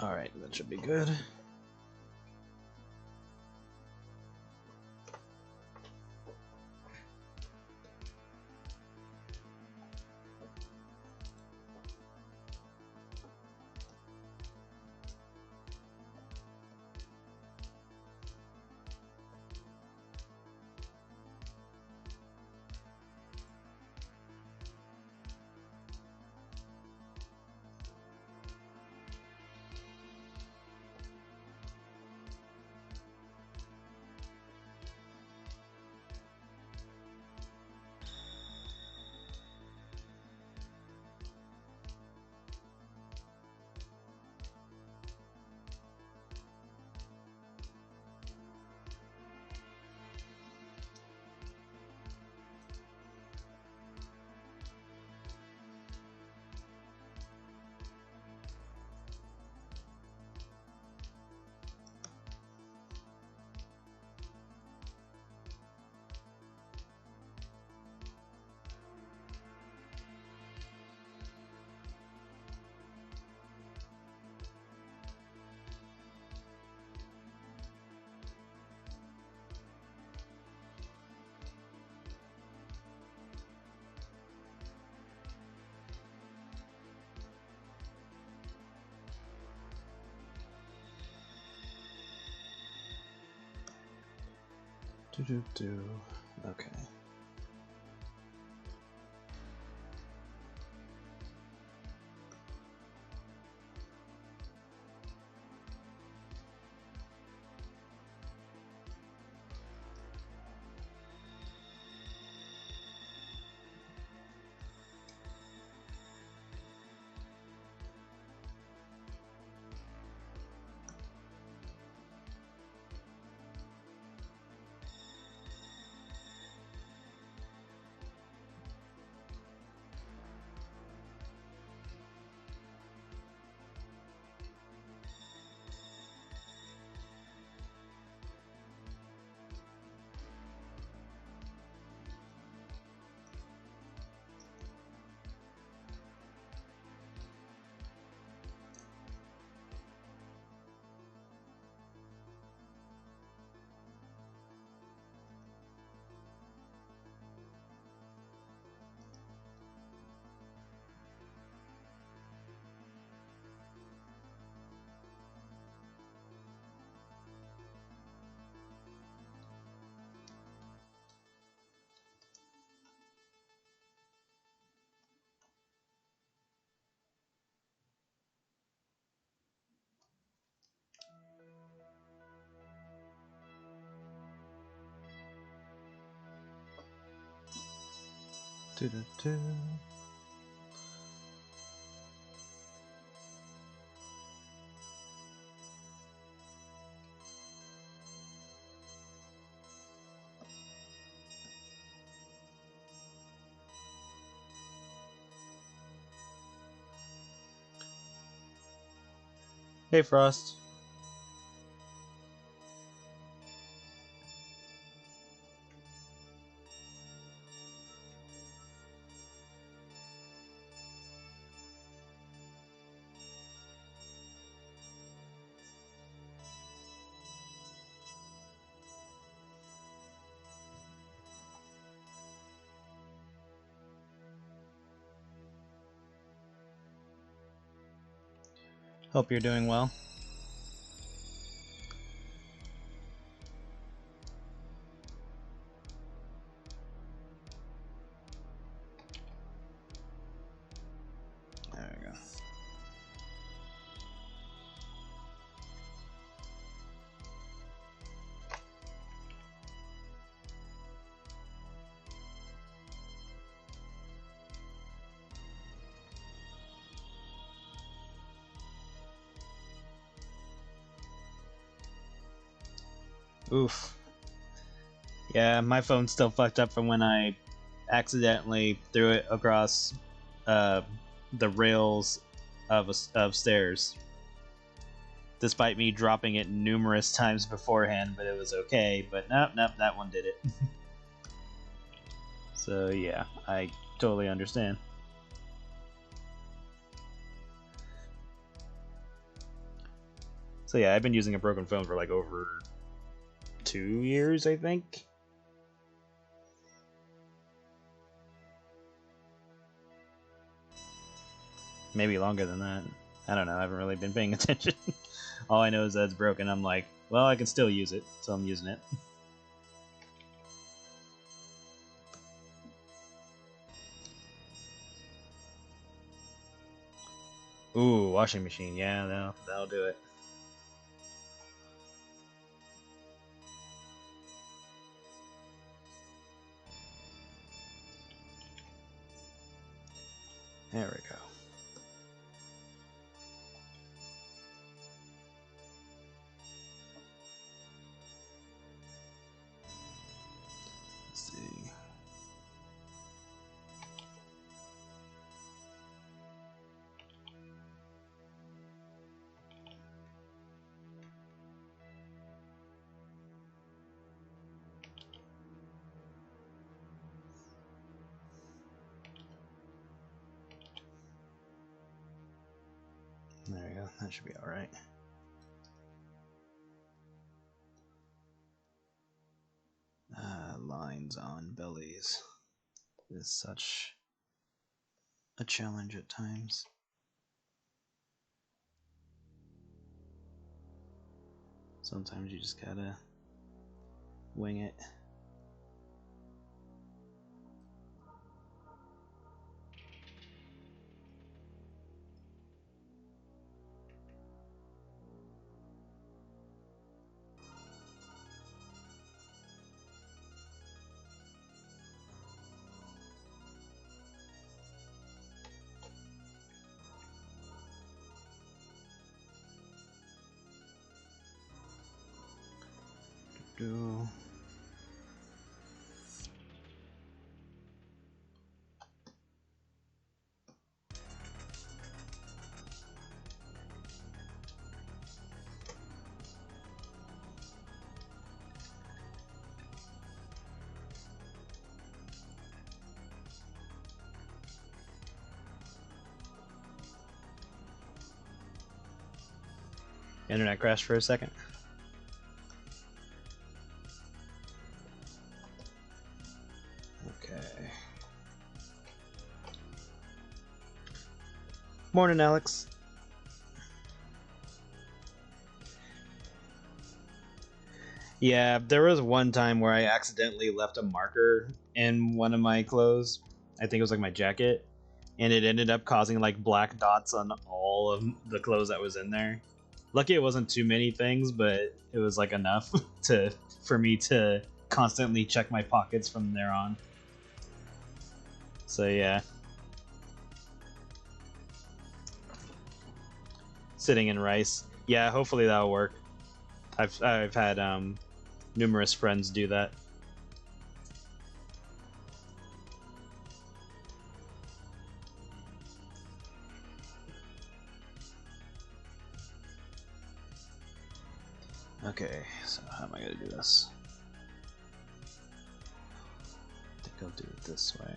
Alright, that should be good. Okay. Hey, Frost. Hope you're doing well. There we go. Oof. Yeah, my phone's still fucked up from when I accidentally threw it across the rails of stairs. Despite me dropping it numerous times beforehand, but it was okay. But nope, that one did it. So yeah, I totally understand. So yeah, I've been using a broken phone for like over 2 years, I think. Maybe longer than that. I don't know, I haven't really been paying attention. All I know is that it's broken. I'm like, well, I can still use it, so I'm using it. Ooh, washing machine. Yeah, that'll do it. There we go. Let's see. There we go. That should be all right. Lines on bellies is such a challenge at times. Sometimes you just gotta wing it. Do. Internet crashed for a second. Okay. Morning, Alex. Yeah, there was one time where I accidentally left a marker in one of my clothes. I think it was like my jacket, and it ended up causing like black dots on all of the clothes that was in there. Lucky it wasn't too many things, but it was like enough for me to constantly check my pockets from there on. So yeah. Sitting in rice. Yeah, hopefully that'll work. I've had numerous friends do that. Okay, so how am I gonna do this? I think I'll do it this way.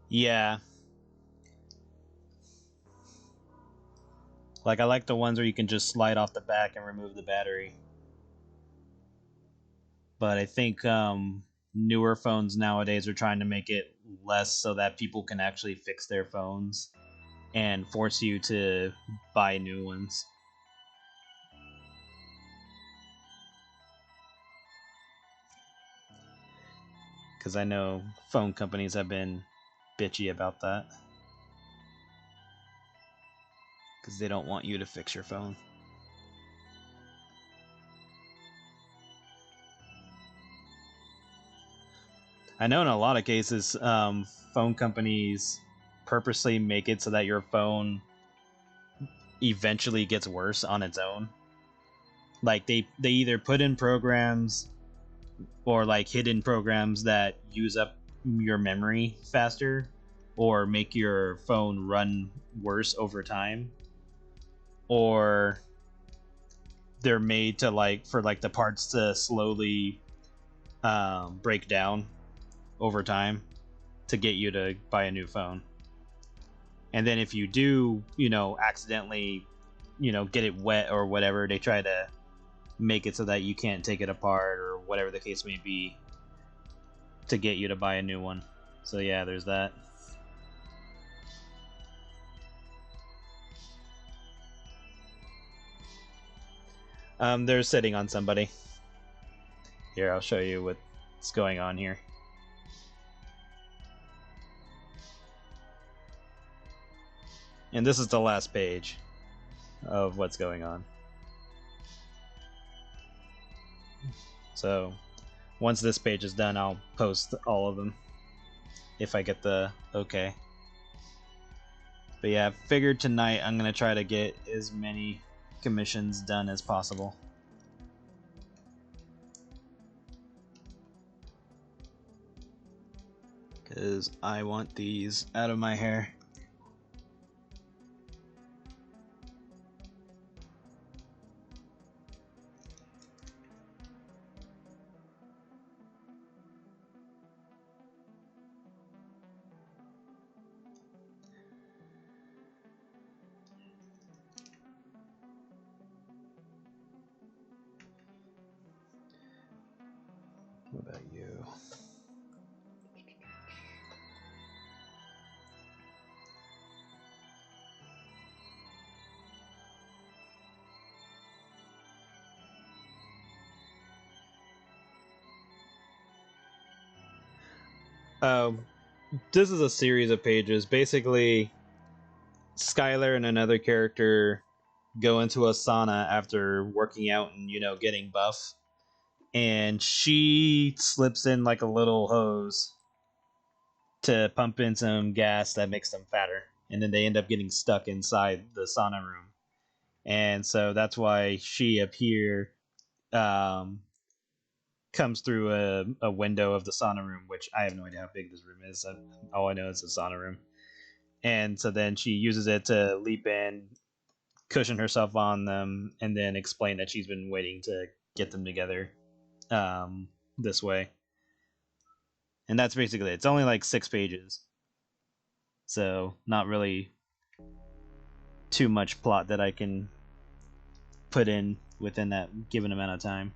Yeah. Like, I like the ones where you can just slide off the back and remove the battery. But I think newer phones nowadays are trying to make it less so that people can actually fix their phones and force you to buy new ones. Because I know phone companies have been bitchy about that. Because they don't want you to fix your phone. I know in a lot of cases, phone companies purposely make it so that your phone eventually gets worse on its own. Like they either put in programs or like hidden programs that use up your memory faster or make your phone run worse over time, or they're made to like for like the parts to slowly break down over time to get you to buy a new phone. And then if you do, accidentally, get it wet or whatever, they try to make it so that you can't take it apart or whatever the case may be to get you to buy a new one. So yeah, there's that. They're sitting on somebody. Here, I'll show you what's going on here. And this is the last page of what's going on. So once this page is done, I'll post all of them if I get the okay. But yeah, I figured tonight I'm going to try to get as many commissions done as possible. Because I want these out of my hair. What about you? This is a series of pages. Basically, Skylar and another character go into a sauna after working out and, getting buff. And she slips in like a little hose to pump in some gas that makes them fatter. And then they end up getting stuck inside the sauna room. And so that's why she up here comes through a window of the sauna room, which I have no idea how big this room is. All I know is a sauna room. And so then she uses it to leap in, cushion herself on them, and then explain that she's been waiting to get them together this way. And that's basically it. It's only like 6 pages. So not really too much plot that I can put in within that given amount of time.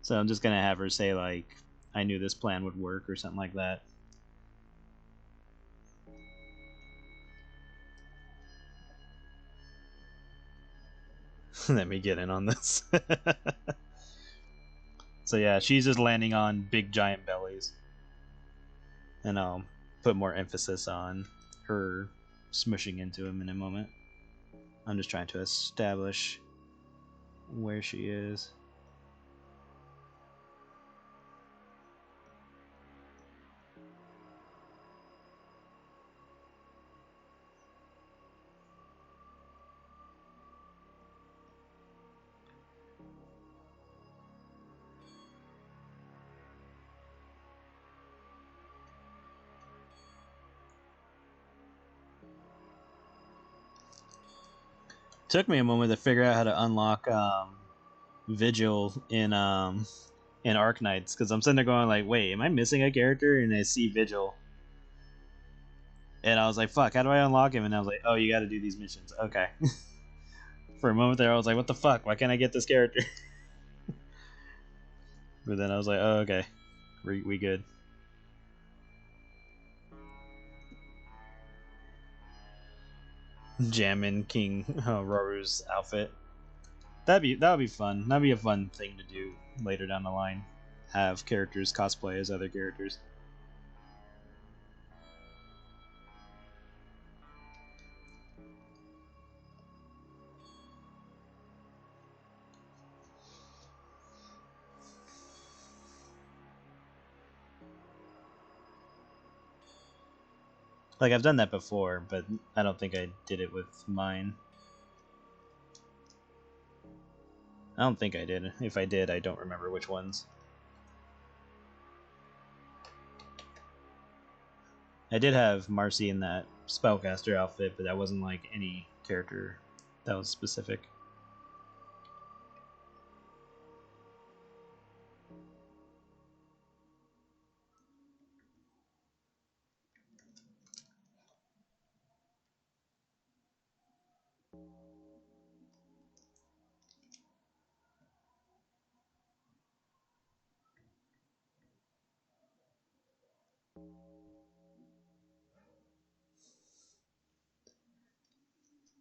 So I'm just going to have her say, like, I knew this plan would work or something like that. Let me get in on this. So yeah, she's just landing on big giant bellies. And I'll put more emphasis on her smushing into him in a moment. I'm just trying to establish where she is. Took me a moment to figure out how to unlock Vigil in Arknights, because I'm sitting there going like, wait, am I missing a character? And I see Vigil. And I was like, fuck, how do I unlock him? And I was like, oh, you gotta do these missions. Okay. For a moment there, I was like, what the fuck? Why can't I get this character? But then I was like, oh, okay. We good. Jammin' King Roru's outfit. That would be fun. That'd be a fun thing to do later down the line. Have characters cosplay as other characters. Like, I've done that before, but I don't think I did it with mine. I don't think I did. If I did, I don't remember which ones. I did have Marcy in that spellcaster outfit, but that wasn't like any character that was specific.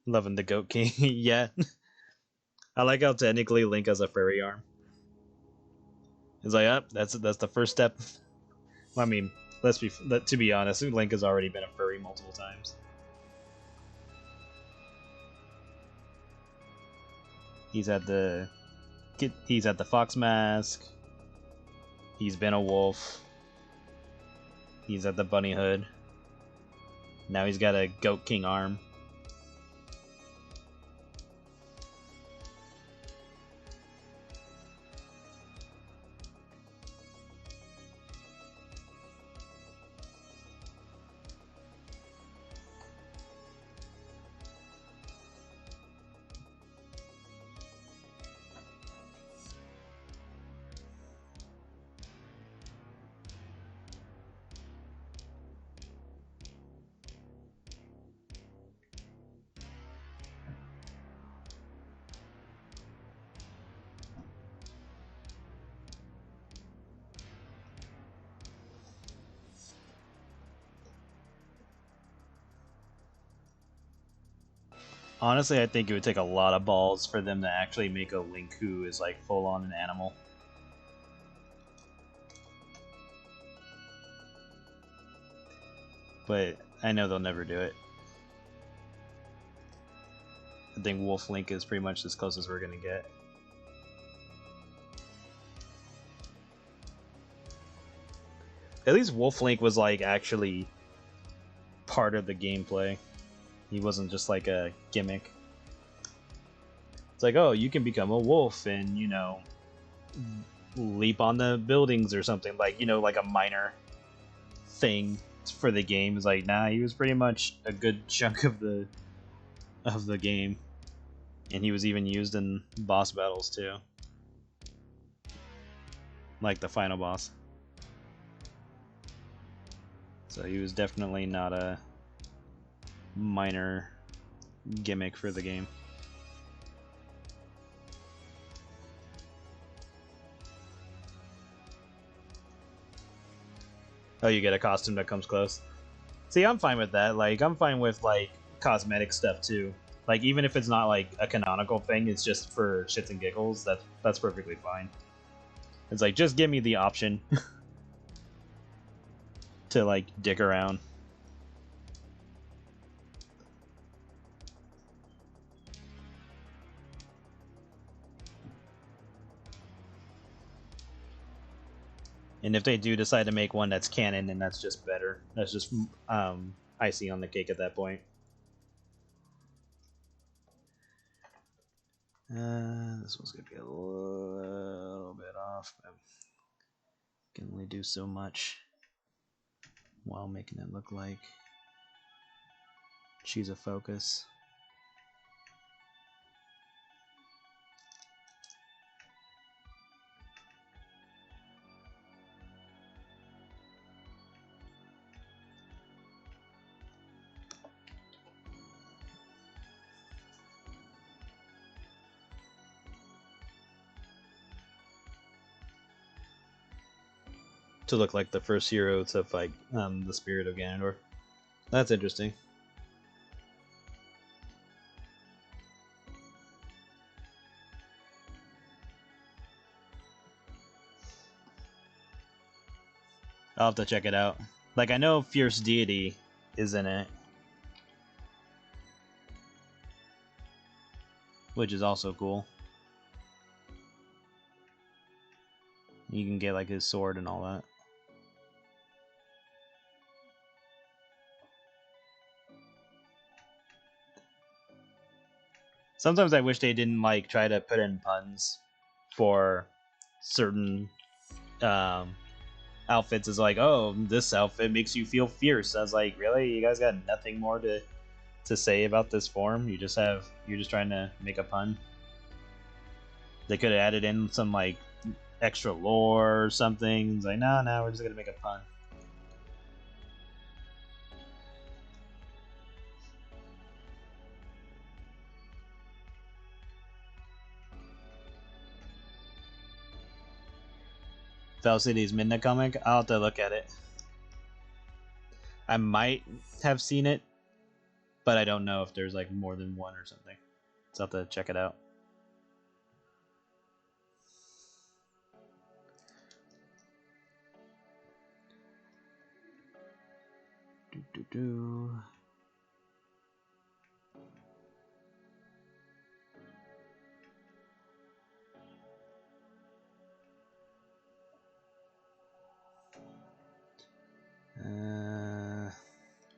Loving the Goat King. Yeah. I like how technically Link has a furry arm. It's like, that's the first step. Well, I mean, to be honest, Link has already been a furry multiple times. He's had the fox mask. He's been a wolf. He's at the bunny hood. Now he's got a Goat King arm. Honestly, I think it would take a lot of balls for them to actually make a Link who is like full on an animal. But I know they'll never do it. I think Wolf Link is pretty much as close as we're gonna get. At least Wolf Link was like actually part of the gameplay. He wasn't just like a gimmick. It's like, oh, you can become a wolf and, you know, leap on the buildings or something. Like, you know, like a minor thing for the game. It's like, nah, he was pretty much a good chunk of the game. And he was even used in boss battles too. Like the final boss. So he was definitely not a minor gimmick for the game. Oh, you get a costume that comes close. See, I'm fine with that. Like, I'm fine with like cosmetic stuff too. Like, even if it's not like a canonical thing, it's just for shits and giggles. That's perfectly fine. It's like, just give me the option to like dick around. And if they do decide to make one that's canon, then that's just better. That's just icing on the cake at that point. This one's gonna be a little bit off. I can only do so much while making it look like she's a focus. To look like the first hero to fight the spirit of Ganondorf. That's interesting. I'll have to check it out. Like, I know Fierce Deity is in it, which is also cool. You can get like his sword and all that. Sometimes I wish they didn't like try to put in puns for certain outfits is like, oh, this outfit makes you feel fierce. I was like, really? You guys got nothing more to say about this form? You're just trying to make a pun? They could have added in some like extra lore or something. It's like, no, we're just gonna make a pun. Fell City's Midnight comic? I'll have to look at it. I might have seen it, but I don't know if there's like more than one or something. So I'll have to check it out.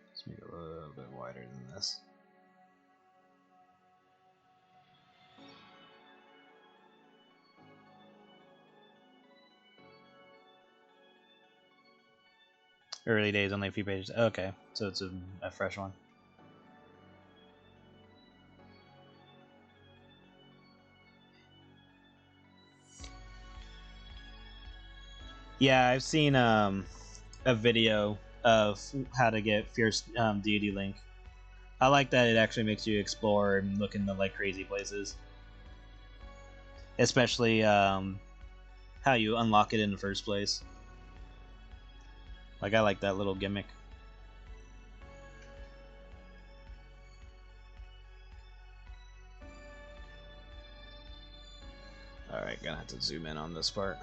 Let's make it a little bit wider than this. Early days, only a few pages. Okay, so it's a fresh one. Yeah, I've seen a video of how to get Fierce Deity Link. I like that it actually makes you explore and look into like crazy places. Especially how you unlock it in the first place. Like, I like that little gimmick. Alright, gonna have to zoom in on this part.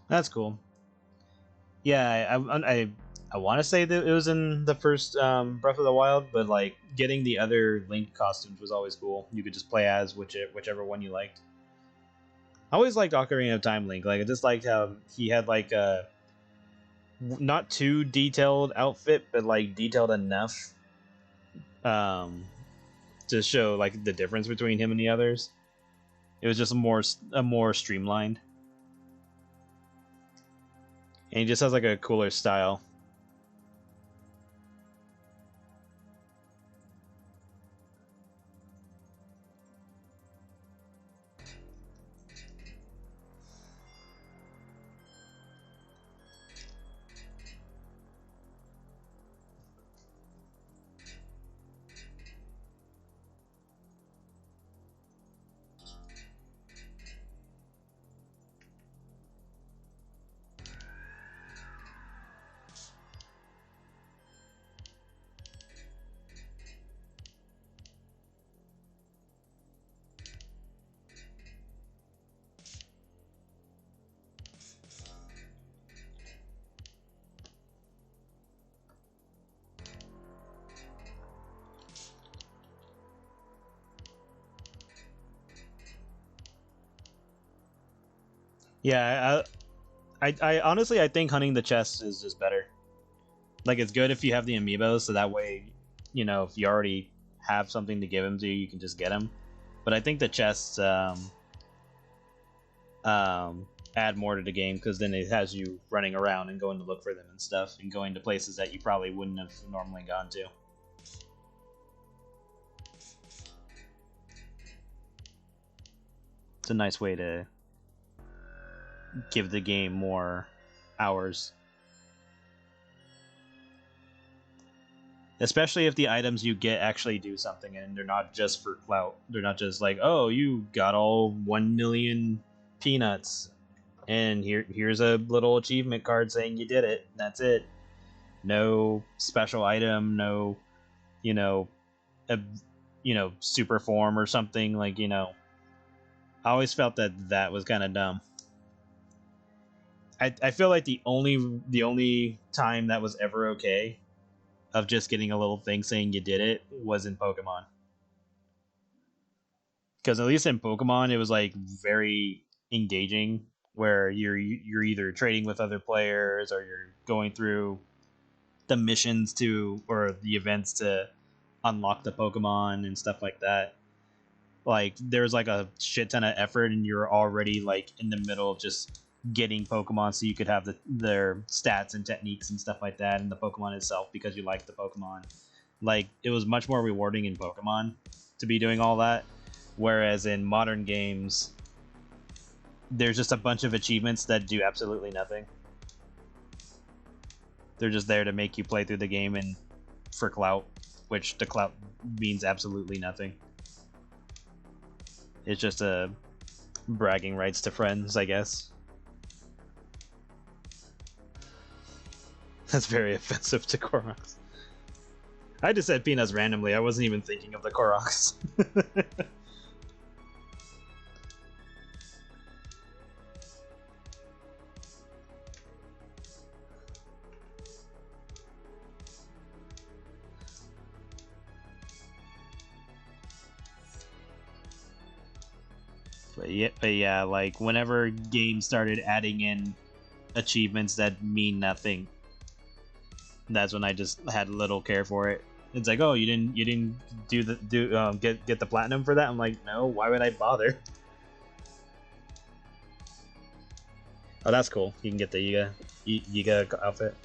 That's cool. Yeah, I want to say that it was in the first Breath of the Wild, but like getting the other Link costumes was always cool. You could just play as whichever one you liked. I always liked Ocarina of Time Link. Like, I just liked how he had like a not too detailed outfit, but like detailed enough to show like the difference between him and the others. It was just a more streamlined. And he just has like a cooler style. Yeah, I honestly I think hunting the chests is just better. Like, it's good if you have the amiibos, so that way, you know, if you already have something to give him to, you can just get him. But I think the chests add more to the game, because then it has you running around and going to look for them and stuff, and going to places that you probably wouldn't have normally gone to. It's a nice way to give the game more hours. Especially if the items you get actually do something and they're not just for clout. They're not just like, oh, you got all 1 million peanuts, and here's a little achievement card saying you did it. That's it. No special item, no, you know, a, super form or something, like, I always felt that was kind of dumb. I feel like the only time that was ever okay of just getting a little thing saying you did it was in Pokemon. Because at least in Pokemon, it was like very engaging, where you're either trading with other players or you're going through the missions to or the events to unlock the Pokemon and stuff like that. Like there's like a shit ton of effort, and you're already like in the middle of just getting Pokemon so you could have their stats and techniques and stuff like that, and the Pokemon itself because you like the Pokemon. Like it was much more rewarding in Pokemon to be doing all that, whereas in modern games there's just a bunch of achievements that do absolutely nothing. They're just there to make you play through the game and for clout, which the clout means absolutely nothing. It's just a bragging rights to friends, I guess. That's very offensive to Koroks. I just said peanuts randomly. I wasn't even thinking of the Koroks. But yeah, like whenever games started adding in achievements that mean nothing, that's when I just had little care for it. It's like, oh, you didn't get the platinum for that. I'm like, no, why would I bother? Oh, that's cool. You can get the Yiga outfit.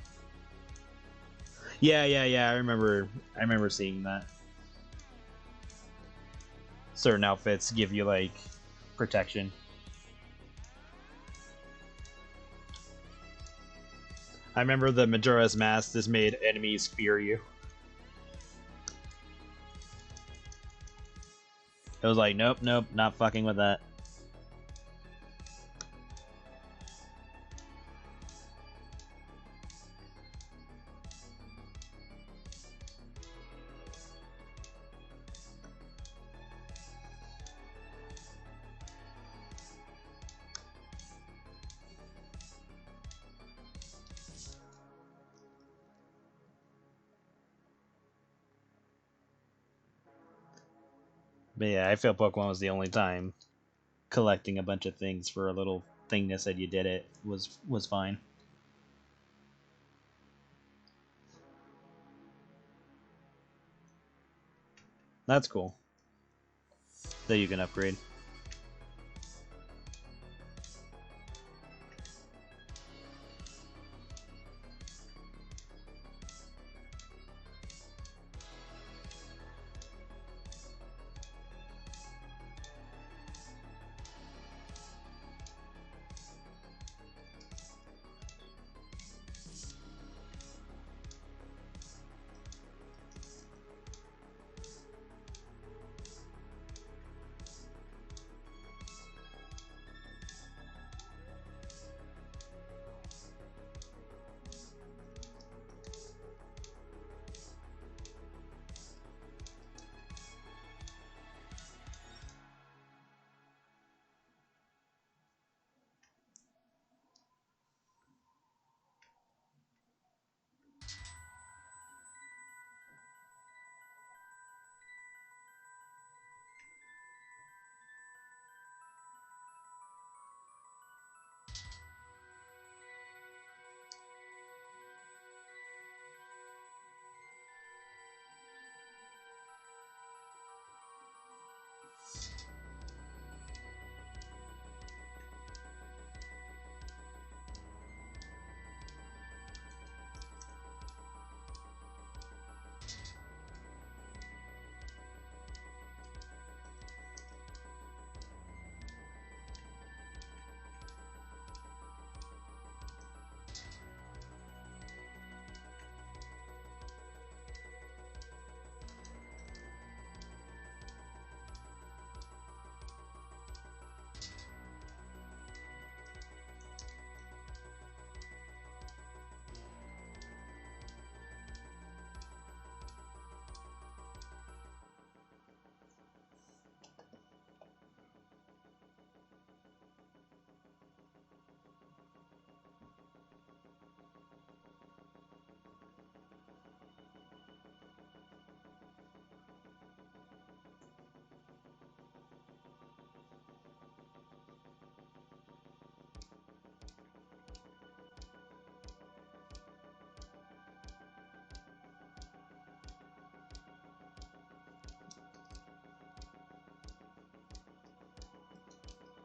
Yeah. I remember seeing that. Certain outfits give you like protection. I remember the Majora's Mask. This made enemies fear you. It was like, nope, not fucking with that. But yeah, I feel Pokemon was the only time collecting a bunch of things for a little thing that said you did it was fine. That's cool. That you can upgrade.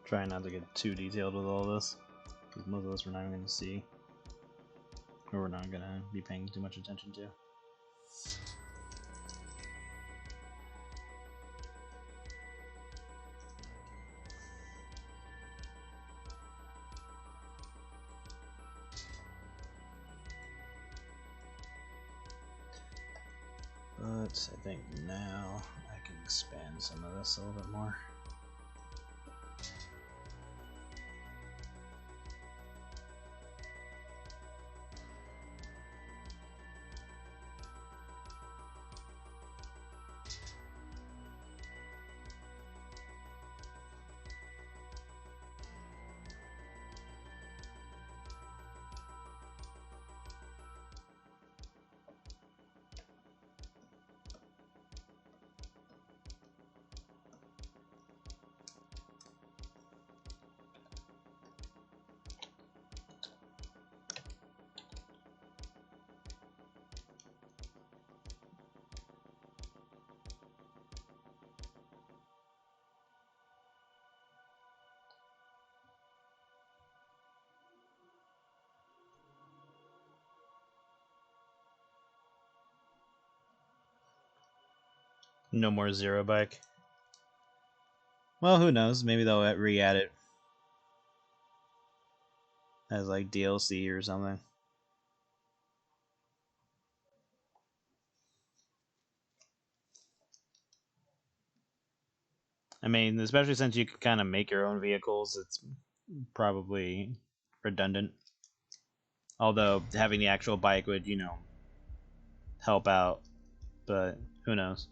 Try not to get too detailed with all this, because most of this we're not even going to see, or we're not going to be paying too much attention to. But I think now I can expand some of this a little bit more. No more Zero Bike. Well, who knows? Maybe they'll re-add it as like DLC or something. I mean, especially since you can kind of make your own vehicles, it's probably redundant. Although having the actual bike would, you know, help out, but who knows?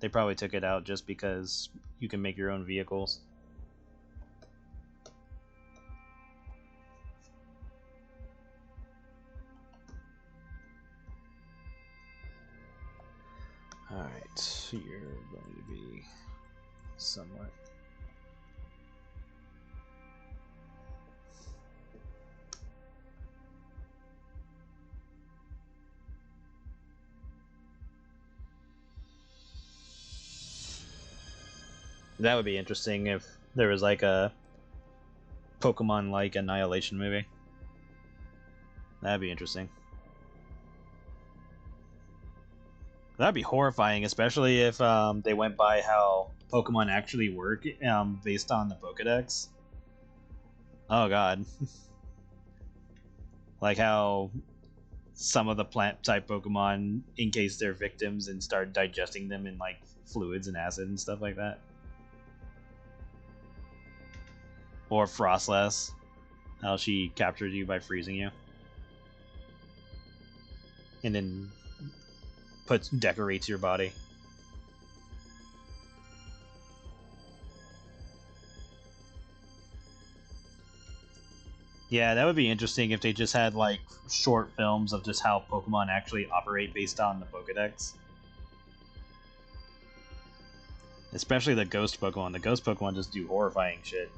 They probably took it out just because you can make your own vehicles. Alright, you're going to be somewhat. That would be interesting if there was like a Pokemon-like Annihilation movie. That'd be interesting. That'd be horrifying, especially if they went by how Pokemon actually work based on the Pokedex. Oh god. Like how some of the plant-type Pokemon encase their victims and start digesting them in like fluids and acid and stuff like that. Or Frostless, how she captures you by freezing you. And then decorates your body. Yeah, that would be interesting if they just had like short films of just how Pokemon actually operate based on the Pokedex. Especially the ghost Pokemon. The ghost Pokemon just do horrifying shit.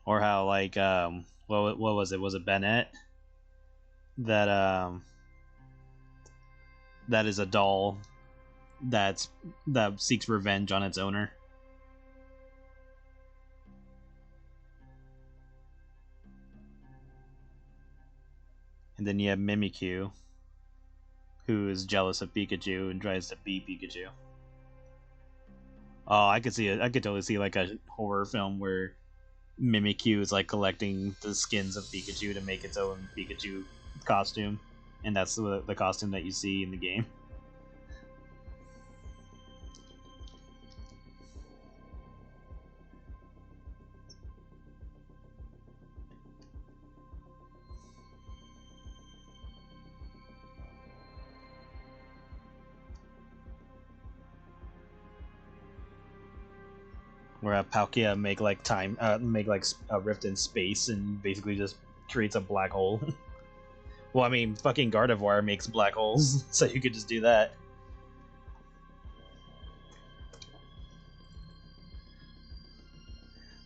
Or how like what was it? Was it Bennett? That that is a doll that seeks revenge on its owner. And then you have Mimikyu, who is jealous of Pikachu and tries to beat Pikachu. Oh, I could see it. I could totally see like a horror film where Mimikyu is like collecting the skins of Pikachu to make its own Pikachu costume, and that's the costume that you see in the game. Where Palkia make like a rift in space and basically just creates a black hole. Well, I mean, fucking Gardevoir makes black holes, so you could just do that.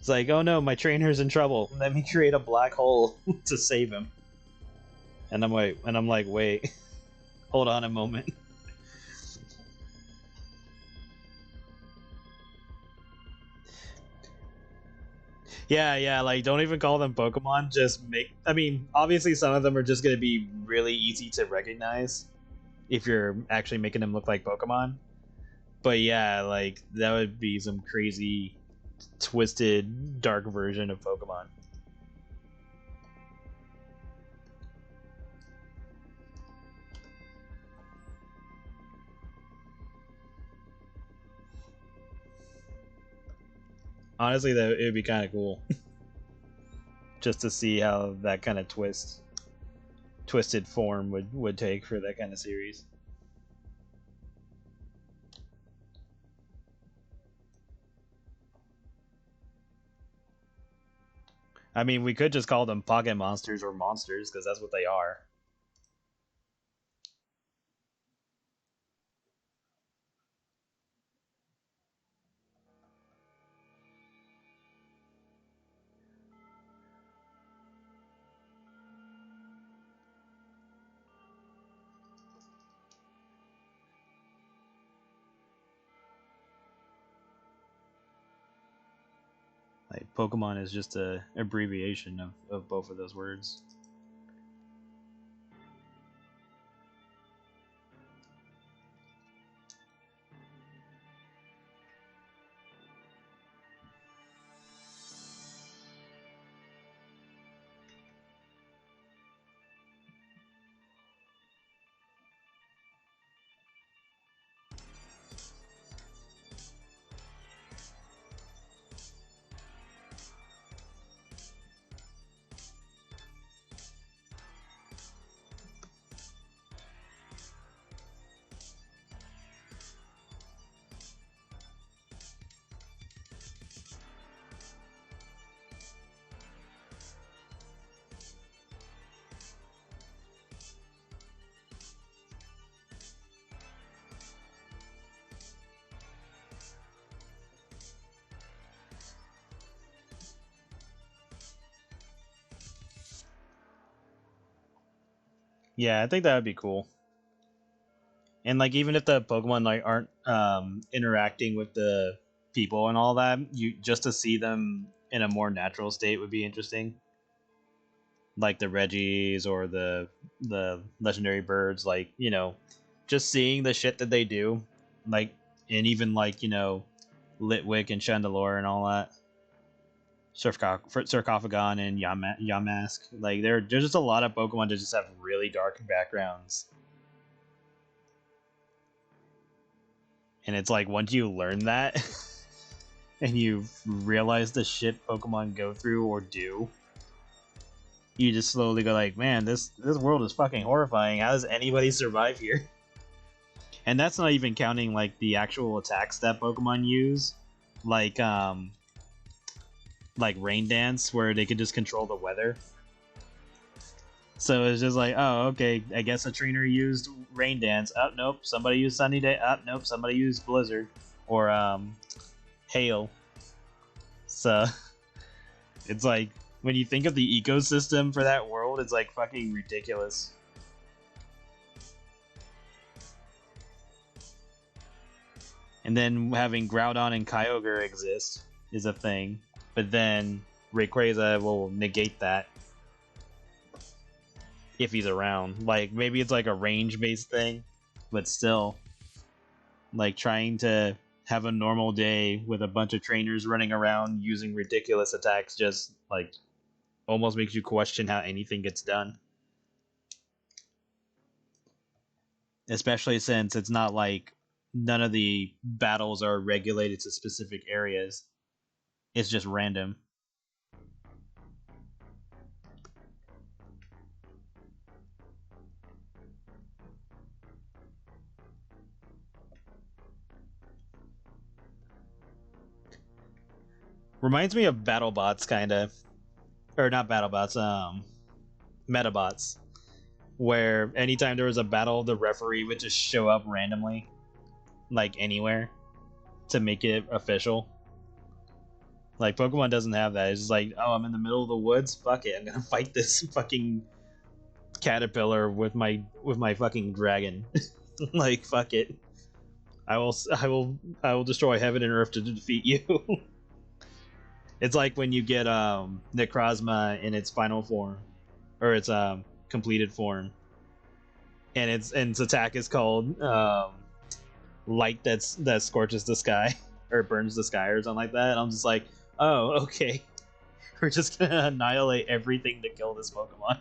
It's like, oh no, my trainer's in trouble. Let me create a black hole to save him. And I'm like, wait, hold on a moment. Yeah, like don't even call them Pokemon. Just make. I mean, obviously some of them are just gonna be really easy to recognize if you're actually making them look like Pokemon. But yeah, like that would be some crazy, twisted, dark version of Pokemon. Honestly, that it would be kind of cool, just to see how that kind of twisted form would take for that kind of series. I mean, we could just call them pocket monsters or monsters because that's what they are. Like Pokemon is just a abbreviation of both of those words. Yeah, I think that would be cool. And like even if the Pokemon like aren't interacting with the people and all that, you just to see them in a more natural state would be interesting. Like the Reggies or the legendary birds, like, you know, just seeing the shit that they do, like, and even like, you know, Litwick and Chandelure and all that. Sarcophagon and Yamask. Like there's just a lot of Pokemon that just have really dark backgrounds. And it's like once you learn that and you realize the shit Pokemon go through or do, you just slowly go like, man, this world is fucking horrifying. How does anybody survive here? And that's not even counting like the actual attacks that Pokemon use, like Rain Dance, where they can just control the weather. So it's just like, oh, okay, I guess a trainer used Rain Dance. Oh, nope, somebody used Sunny Day. Oh, nope, somebody used Blizzard. Or, Hail. So, it's like, when you think of the ecosystem for that world, it's like fucking ridiculous. And then having Groudon and Kyogre exist is a thing. But then Rayquaza will negate that if he's around. Like maybe it's like a range based thing, but still, like trying to have a normal day with a bunch of trainers running around using ridiculous attacks just like almost makes you question how anything gets done. Especially since it's not like none of the battles are regulated to specific areas. It's just random. Reminds me of BattleBots, kind of, or not BattleBots, Metabots, where anytime there was a battle, the referee would just show up randomly, like anywhere, to make it official. Like Pokemon doesn't have that. It's just like, oh, I'm in the middle of the woods. Fuck it, I'm gonna fight this fucking caterpillar with my fucking dragon. Like fuck it. I will destroy heaven and earth to defeat you. It's like when you get Necrozma in its final form, or its completed form, and its attack is called light that scorches the sky or burns the sky or something like that. And I'm just like, oh, okay. We're just gonna annihilate everything to kill this Pokemon.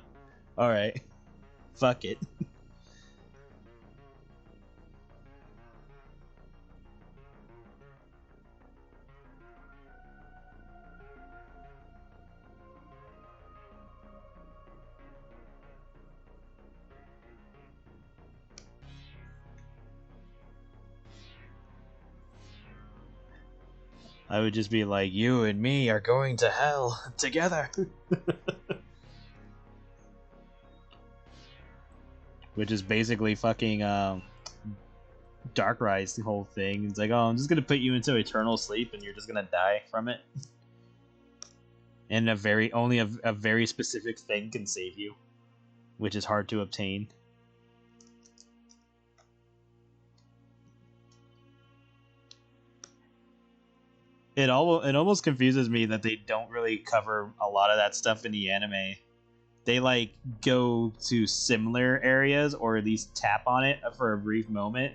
Alright. Fuck it. I would just be like, you and me are going to hell together. Which is basically fucking Darkrai's the whole thing. It's like, oh, I'm just gonna put you into eternal sleep and you're just gonna die from it. And only a very specific thing can save you, which is hard to obtain. It almost confuses me that they don't really cover a lot of that stuff in the anime. They like go to similar areas or at least tap on it for a brief moment,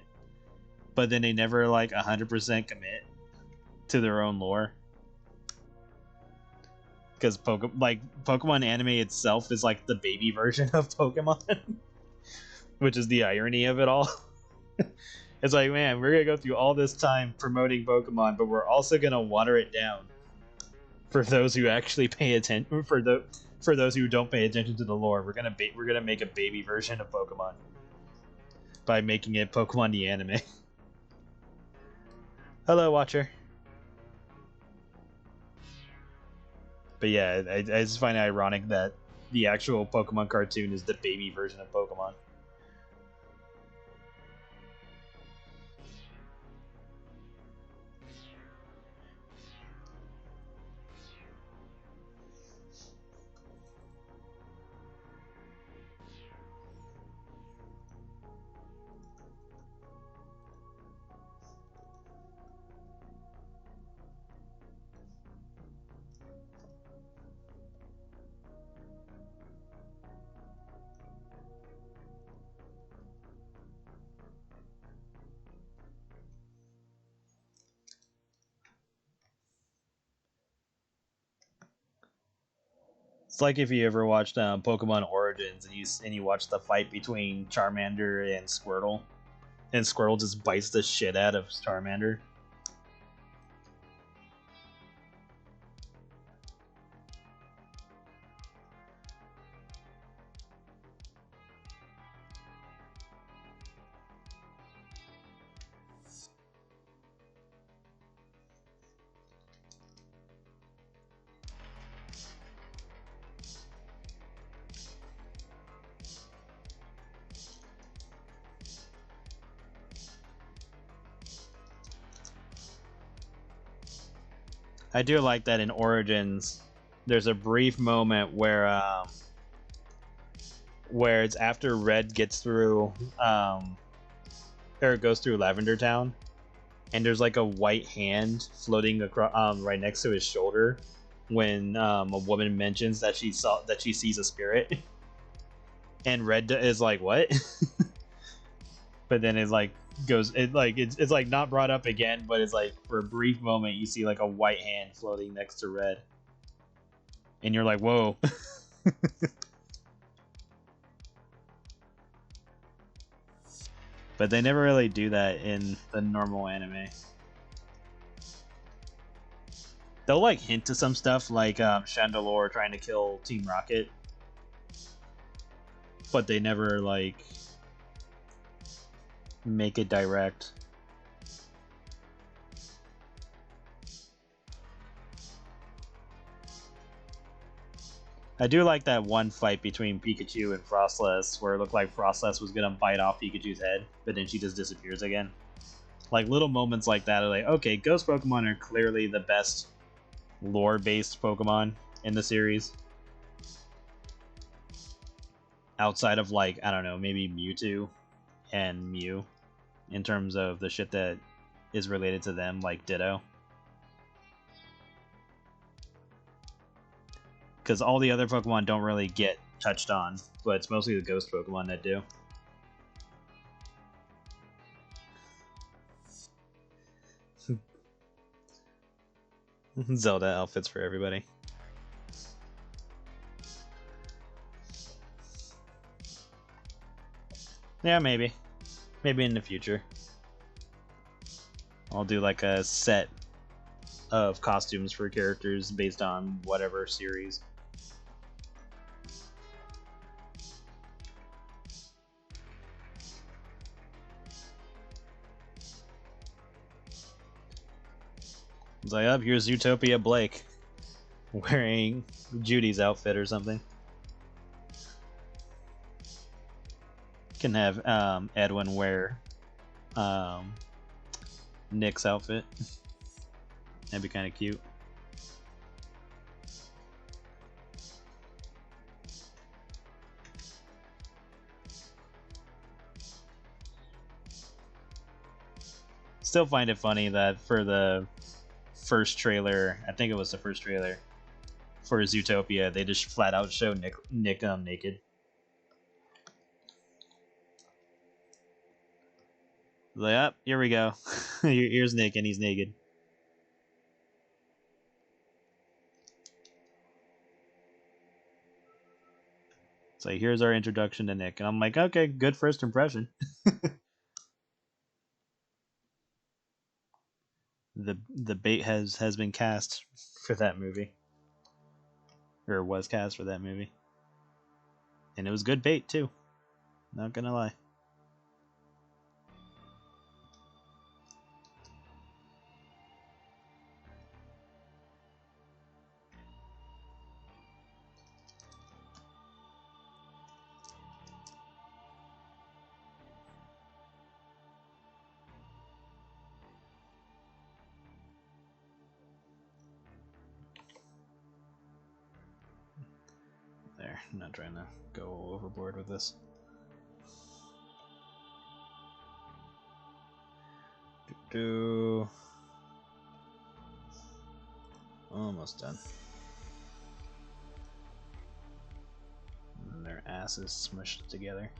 but then they never like 100% commit to their own lore. Because Pokemon anime itself is like the baby version of Pokemon, which is the irony of it all. It's like, man, we're gonna go through all this time promoting Pokemon, but we're also gonna water it down for those who actually pay attention. For those who don't pay attention to the lore, we're gonna make a baby version of Pokemon by making it Pokemon the anime. Hello, Watcher. But yeah, I just find it ironic that the actual Pokemon cartoon is the baby version of Pokemon. It's like if you ever watched Pokemon Origins and you watch the fight between Charmander and Squirtle just bites the shit out of Charmander. I do like that in Origins, there's a brief moment where it's after Red gets through or goes through Lavender Town, and there's like a white hand floating across right next to his shoulder when a woman mentions that she sees a spirit, and Red is like, what? But then it's like it's like not brought up again, but it's like for a brief moment you see like a white hand floating next to Red, and you're like, whoa. But they never really do that in the normal anime. They'll like hint to some stuff like Chandelure trying to kill Team Rocket, but they never like make it direct. I do like that one fight between Pikachu and Frostless where it looked like Frostless was gonna bite off Pikachu's head, but then she just disappears again. Like little moments like that are like, okay, Ghost Pokemon are clearly the best lore-based Pokemon in the series. Outside of, like, I don't know, maybe Mewtwo and Mew, in terms of the shit that is related to them, like Ditto. Because all the other Pokemon don't really get touched on, but it's mostly the Ghost Pokemon that do. Zelda outfits for everybody. Yeah, maybe. Maybe in the future. I'll do like a set of costumes for characters based on whatever series. It's like, oh, here's Utopia Blake wearing Judy's outfit or something. Can have Edwin wear Nick's outfit. That'd be kind of cute. Still find it funny that for the first trailer, I think it was the first trailer for Zootopia, they just flat out show Nick naked. Like, up, here we go. Here's Nick, and he's naked. So here's our introduction to Nick, and I'm like, okay, good first impression. The bait has been cast for that movie, or was cast for that movie, and it was good bait too. Not gonna lie. There, I'm not trying to go overboard with this. Almost done. And their asses smushed together.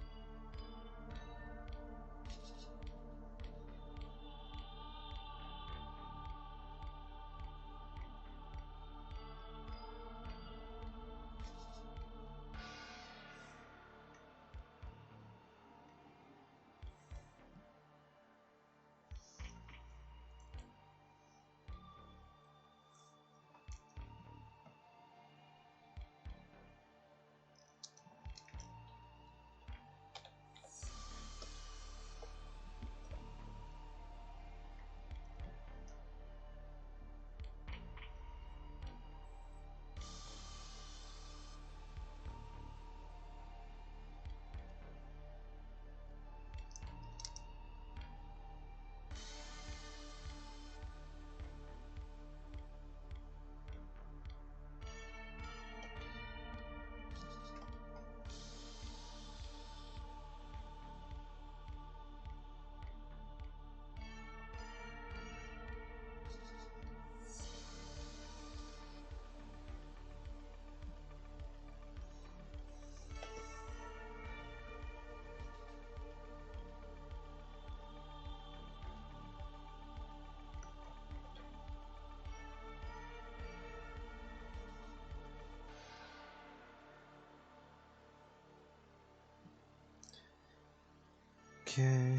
Okay,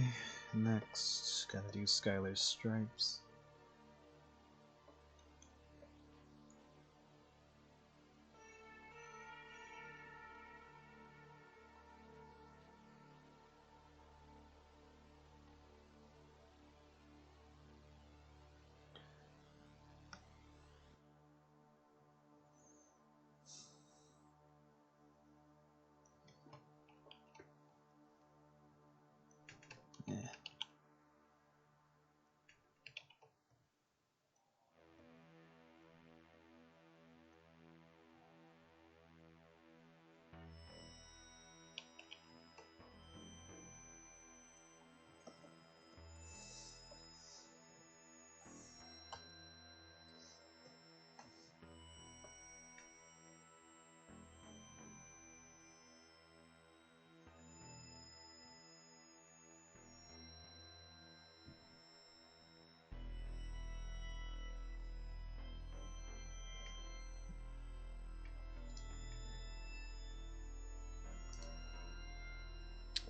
next, gotta do Skylar's Stripes. Yeah.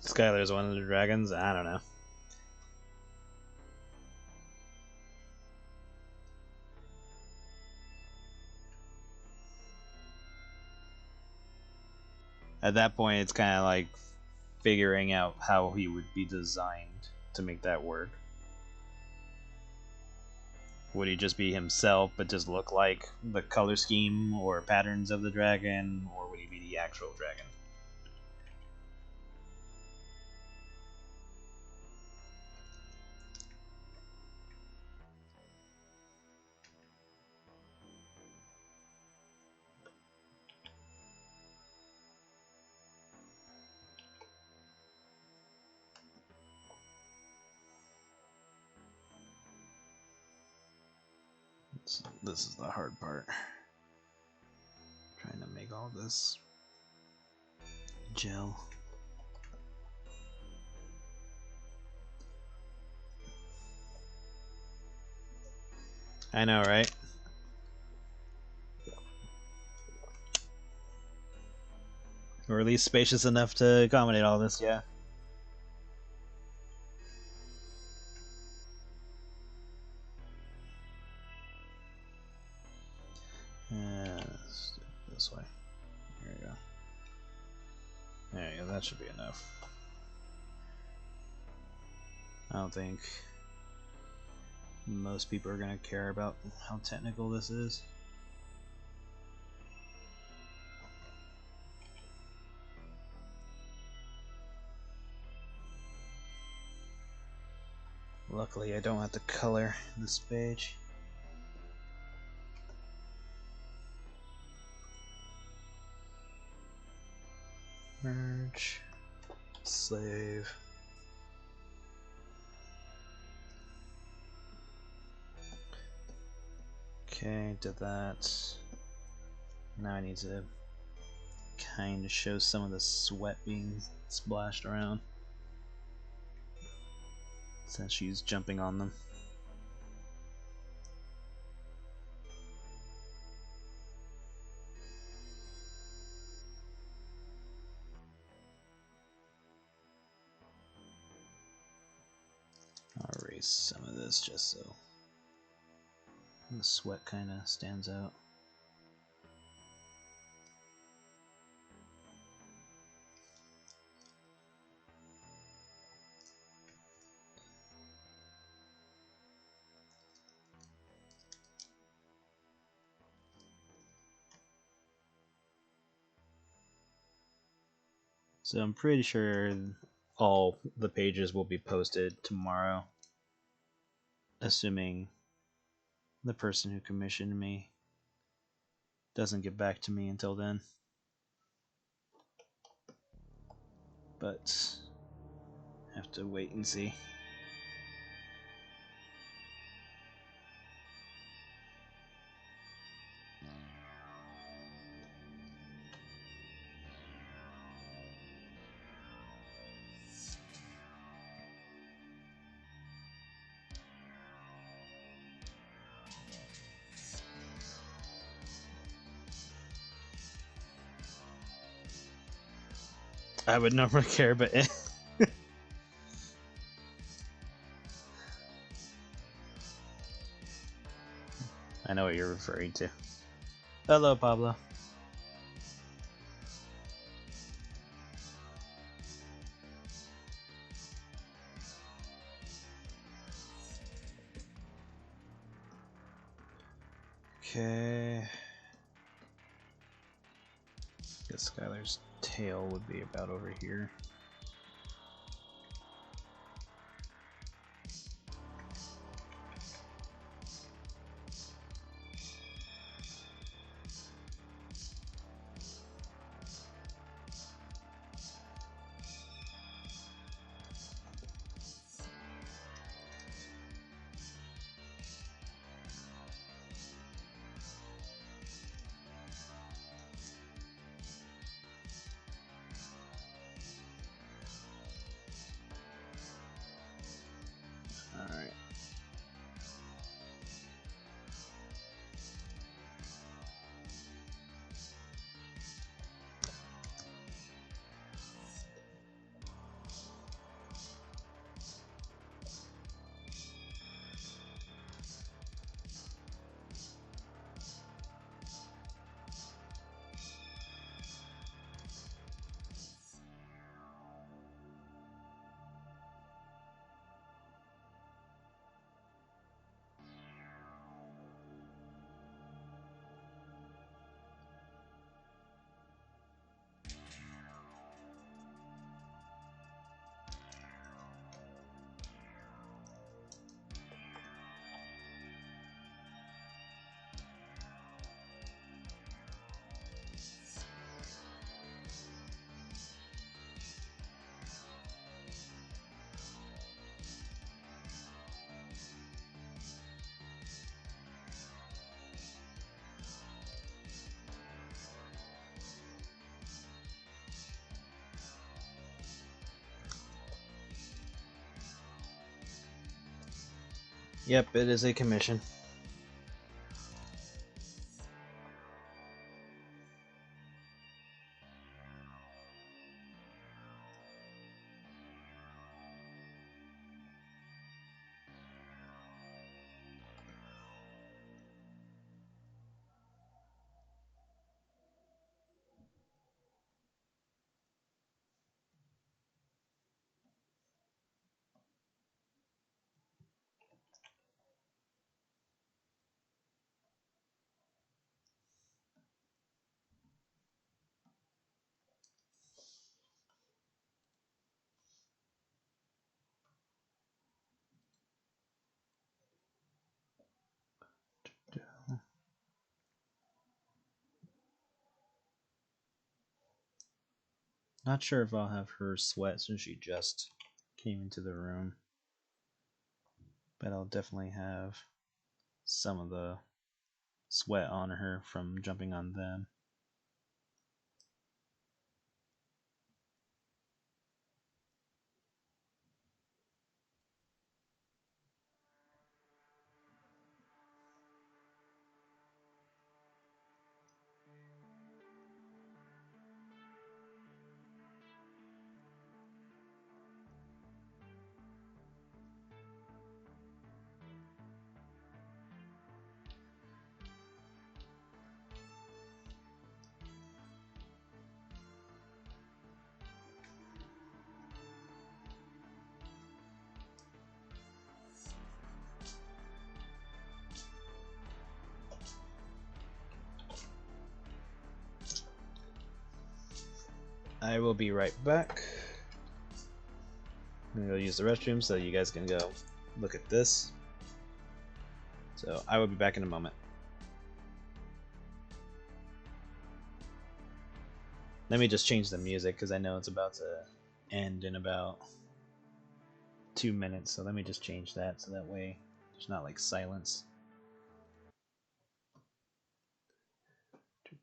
Skylar's one of the dragons? I don't know. At that point, it's kind of like figuring out how he would be designed to make that work. Would he just be himself, but just look like the color scheme or patterns of the dragon, or would he be the actual dragon? This is the hard part. Trying to make all this gel. I know, right? Or at least spacious enough to accommodate all this, yeah. This way. There you go. There you go, that should be enough. I don't think most people are going to care about how technical this is. Luckily, I don't have to color this page. Merge, save. Okay, did that. Now I need to kind of show some of the sweat being splashed around since she's jumping on them. I'll erase some of this just so the sweat kind of stands out. So I'm pretty sure all the pages will be posted tomorrow, assuming the person who commissioned me doesn't get back to me until then. But have to wait and see. I would never care, but I know what you're referring to. Hello, Pablo. Okay. I guess Skylar's tail would be about over here. Yep, it is a commission. Not sure if I'll have her sweat since she just came into the room, but I'll definitely have some of the sweat on her from jumping on them. I will be right back. I'm gonna go use the restroom so you guys can go look at this. So I will be back in a moment. Let me just change the music because I know it's about to end in about 2 minutes. So let me just change that so that way there's not like silence.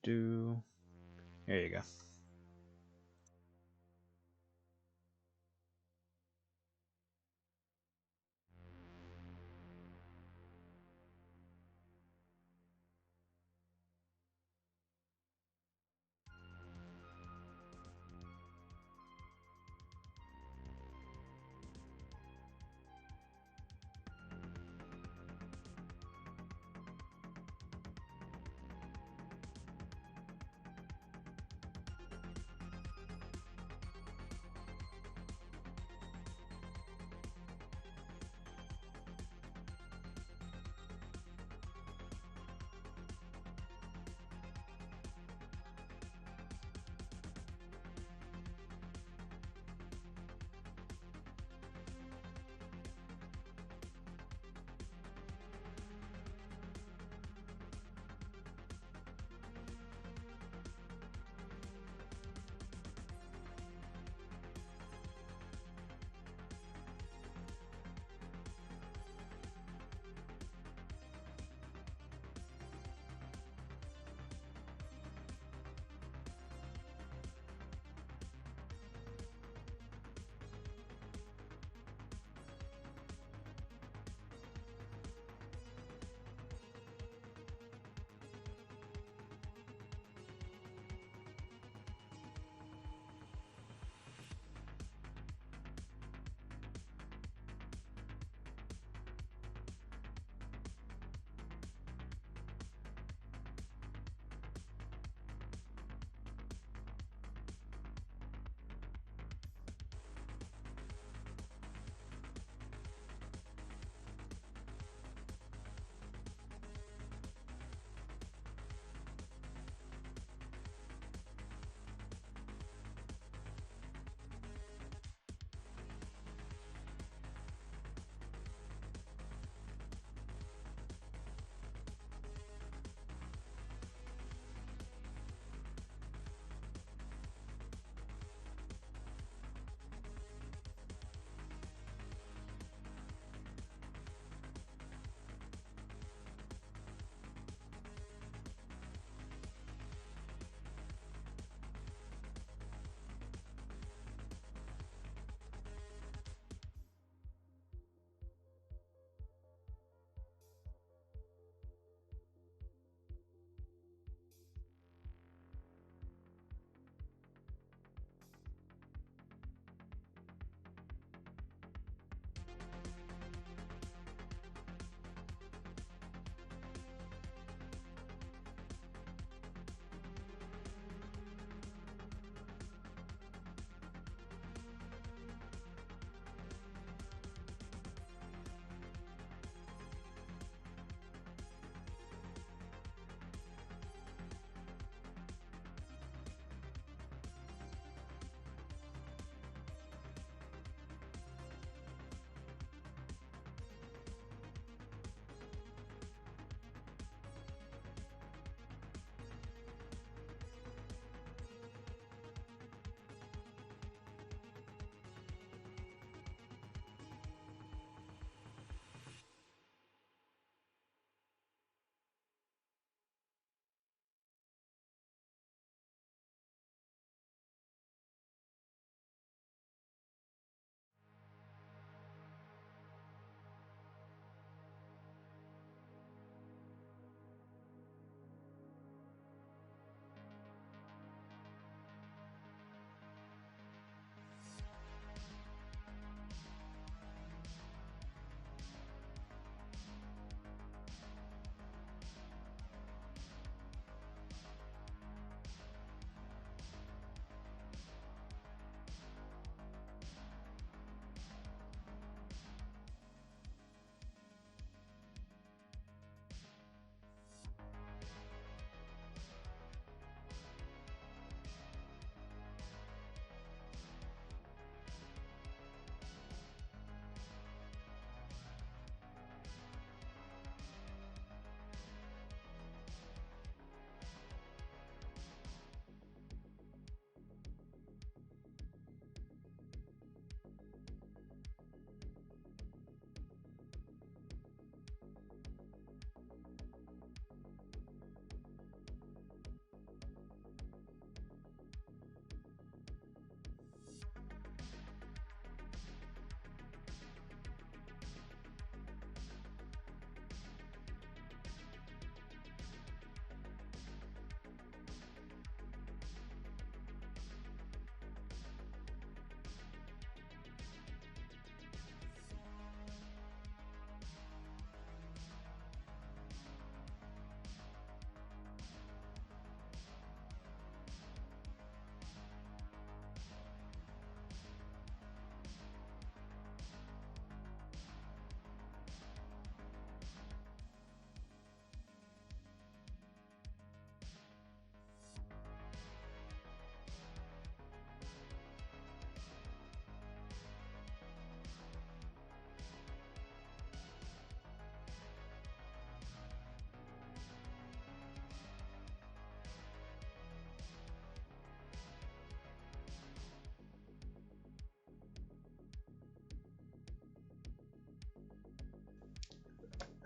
There you go.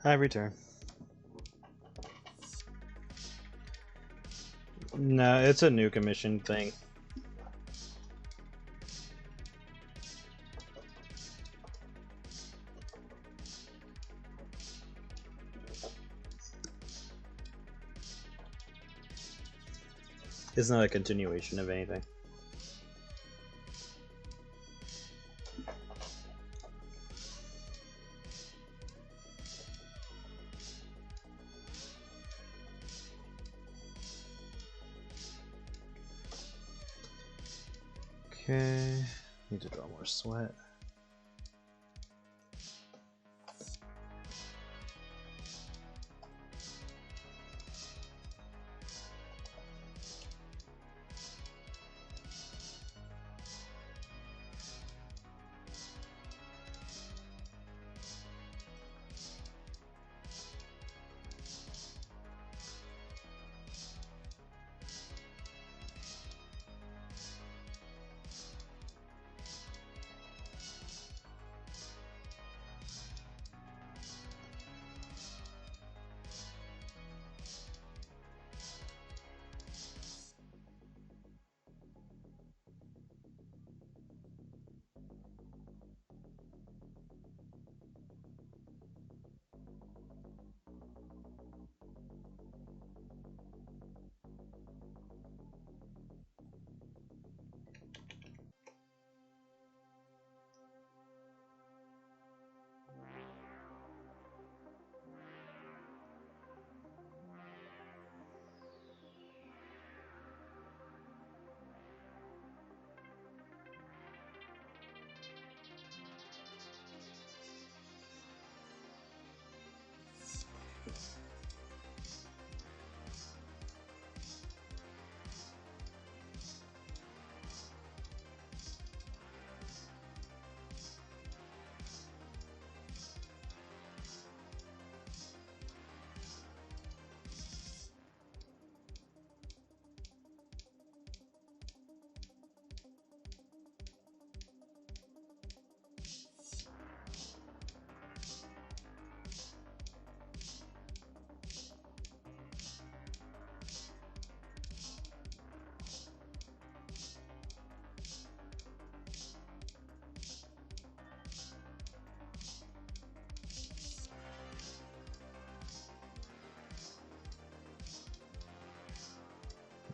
I return. No, it's a new commission thing. It's not a continuation of anything. Okay, need to draw more sweat.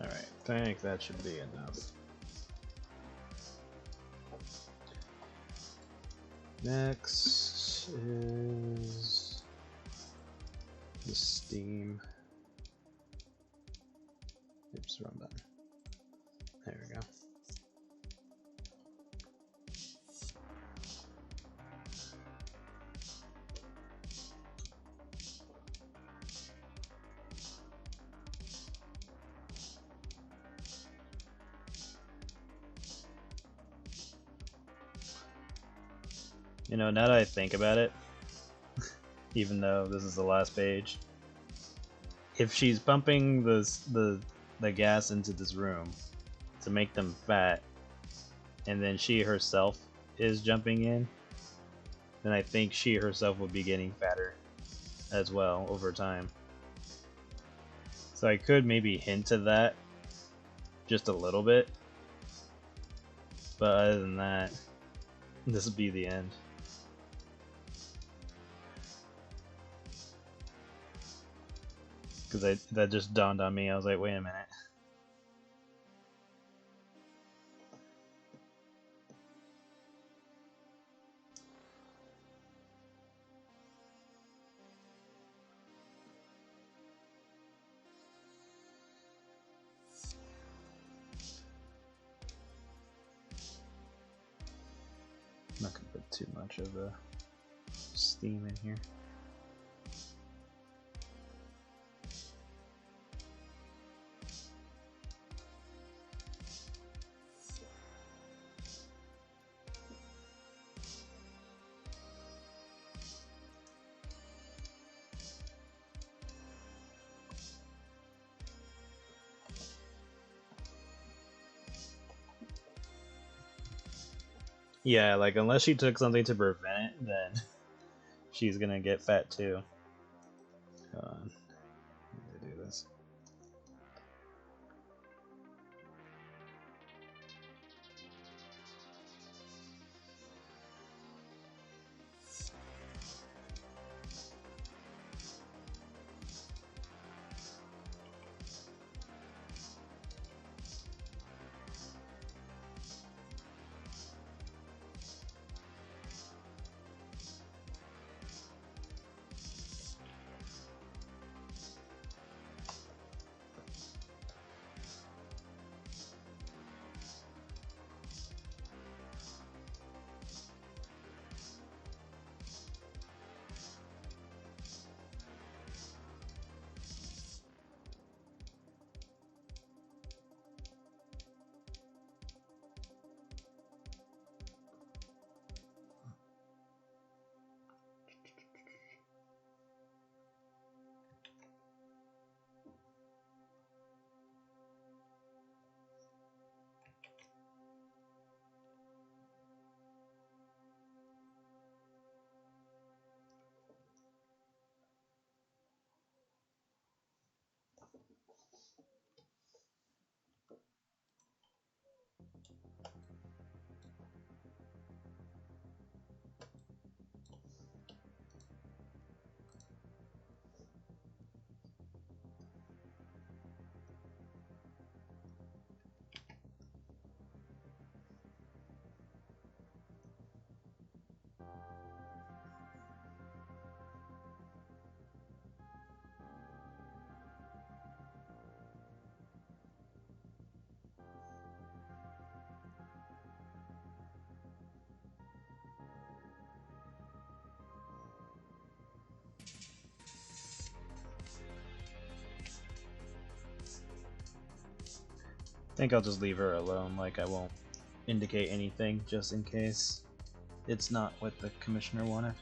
Alright, I think that should be enough. Next is the Steam. Oops, wrong button. There we go. You know, now that I think about it, even though this is the last page, if she's pumping the gas into this room to make them fat, and then she herself is jumping in, then I think she herself will be getting fatter as well over time. So I could maybe hint at that just a little bit, but other than that, this will be the end. Because that just dawned on me. I was like, wait a minute. I'm not going to put too much of the steam in here. Yeah, like unless she took something to prevent it, then she's gonna get fat too. Hold on. How do I do this? I think I'll just leave her alone, like I won't indicate anything just in case it's not what the commissioner wanted.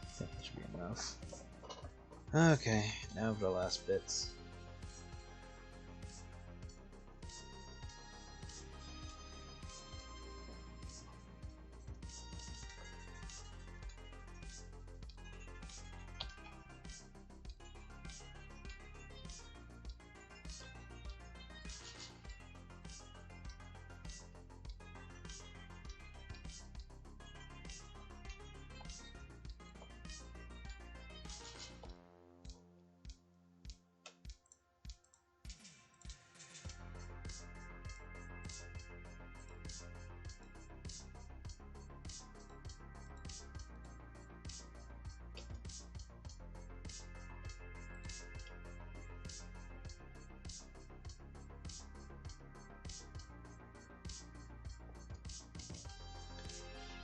I think that should be enough. Okay, now for the last bits.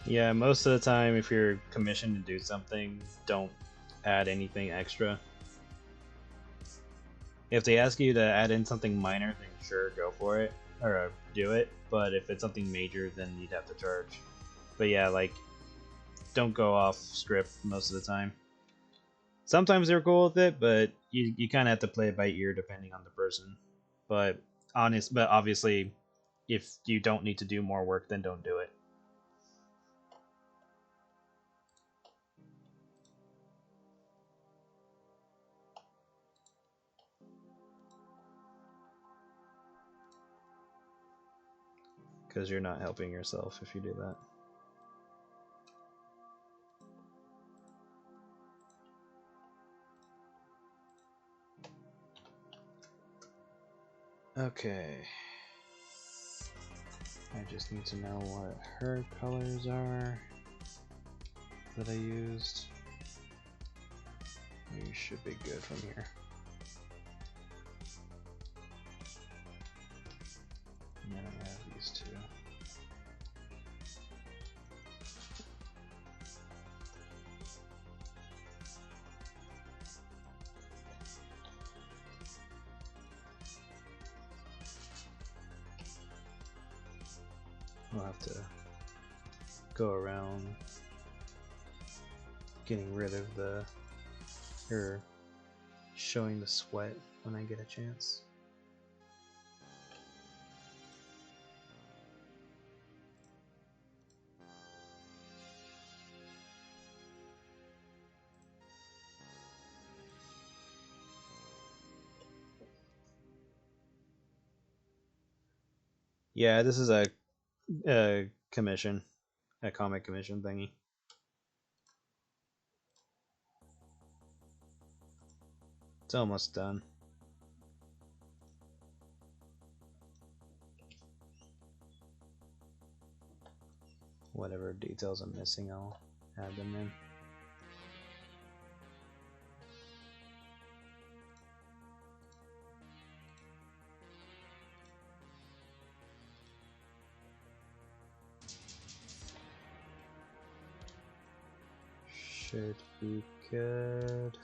Yeah, most of the time if you're commissioned to do something, don't add anything extra. If they ask you to add in something minor, then sure, go for it, or do it, but if it's something major, then you'd have to charge. But yeah, like, don't go off script most of the time. Sometimes they're cool with it, but you kind of have to play it by ear depending on the person. But obviously, if you don't need to do more work, then don't do it. Because you're not helping yourself if you do that. Okay. I just need to know what her colors are that I used. We should be good from here. And then I have these two. We'll have to go around getting rid of her showing the sweat. when I get a chance. Yeah, this is a commission, a comic commission thingy. It's almost done. Whatever details I'm missing, I'll add them in. Should be good.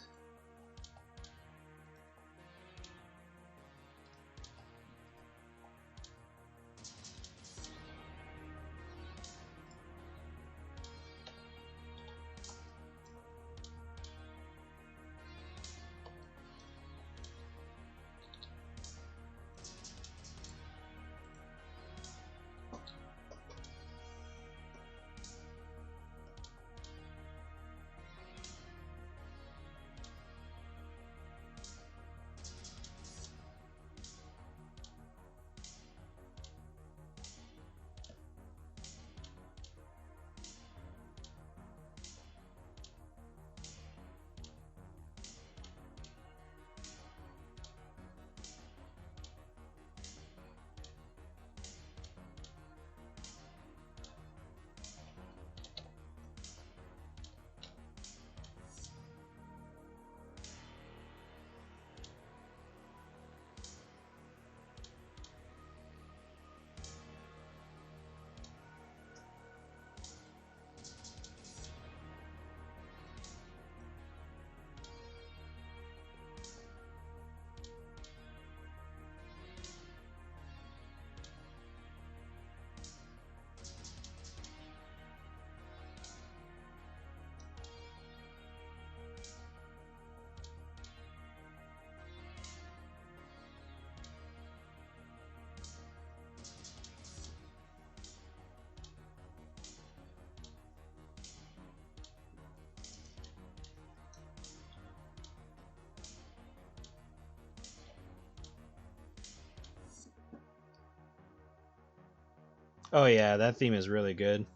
Oh yeah, that theme is really good.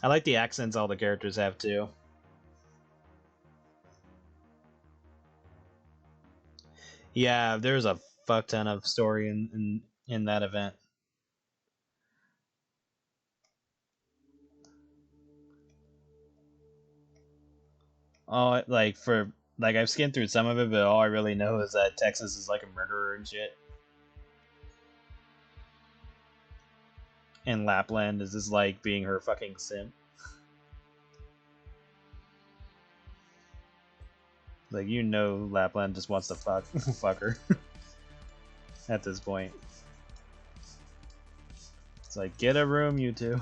I like the accents all the characters have too. Yeah, there's a fuck ton of story in that event. Oh, like I've skimmed through some of it, but all I really know is that Texas is like a murderer and shit. And Lapland is just like being her fucking simp. Like, you know, Lapland just wants to fuck her at this point. It's like, get a room, you two.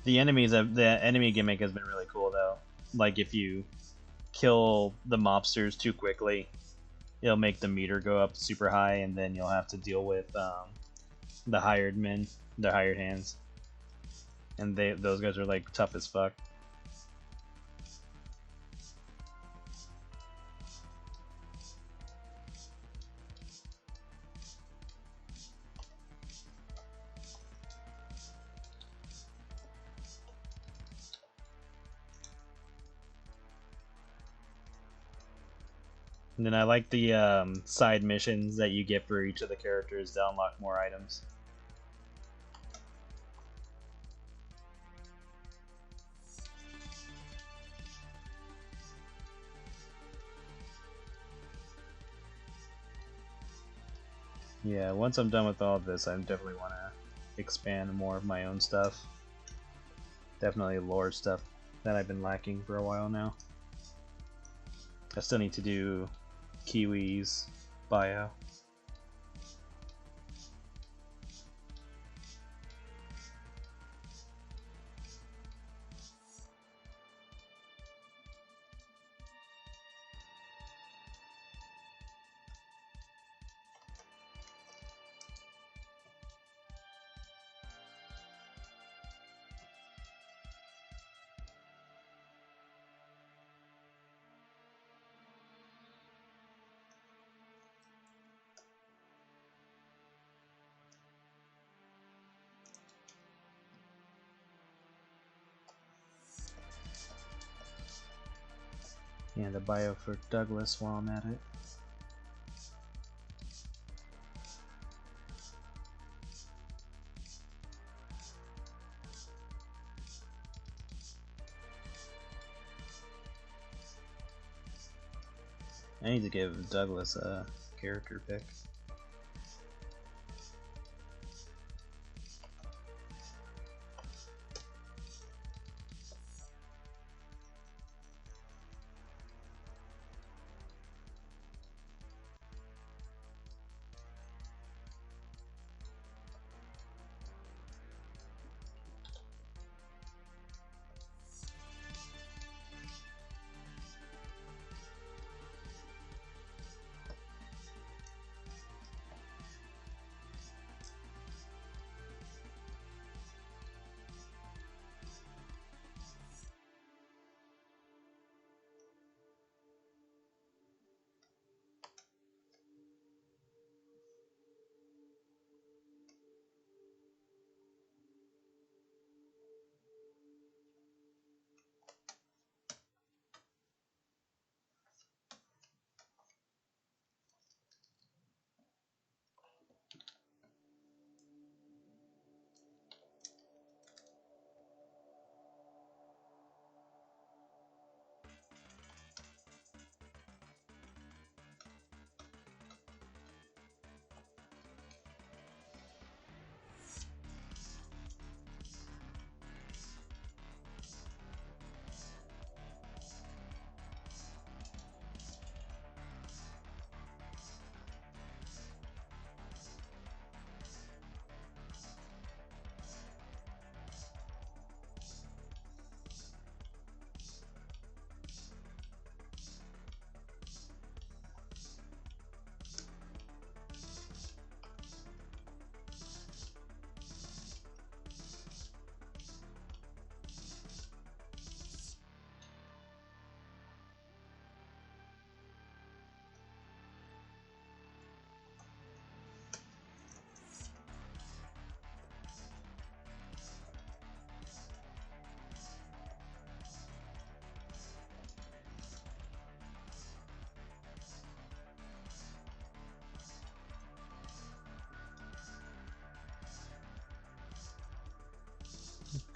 The enemy gimmick has been really cool though. Like, if you kill the mobsters too quickly, it'll make the meter go up super high, and then you'll have to deal with the hired men, the hired hands, and those guys are like tough as fuck. And then I like the side missions that you get for each of the characters to unlock more items. Yeah, once I'm done with all of this, I definitely want to expand more of my own stuff. Definitely lore stuff that I've been lacking for a while now. I still need to do Kiwi's bio. And a bio for Douglas while I'm at it. I need to give Douglas a character pick.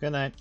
Good night.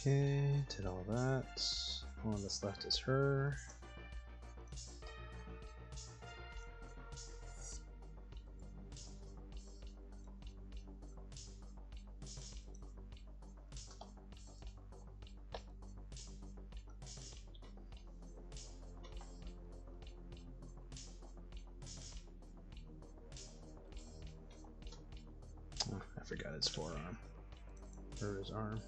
Okay, did all that. All that's left is her. Oh, I forgot his forearm. Or his arm.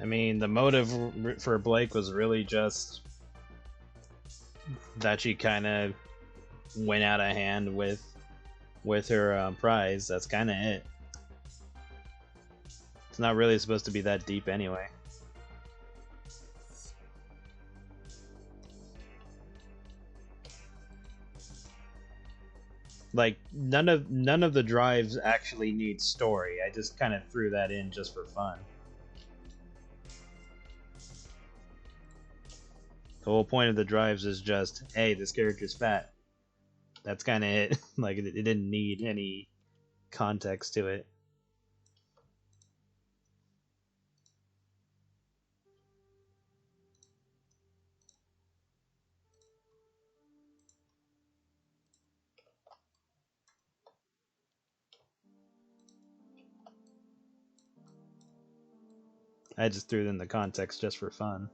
I mean, the motive for Blake was really just that she kind of went out of hand with her prize. That's kind of it. It's not really supposed to be that deep anyway. Like none of the drives actually need story. I just kind of threw that in just for fun. The whole point of the drives is just, hey, this character's fat. That's kind of it. Like, it didn't need any context to it. I just threw it in the context just for fun.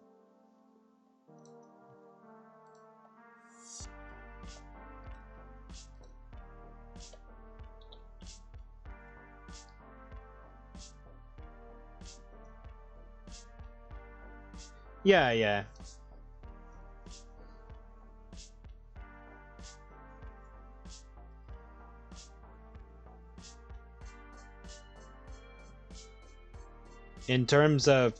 Yeah, yeah. In terms of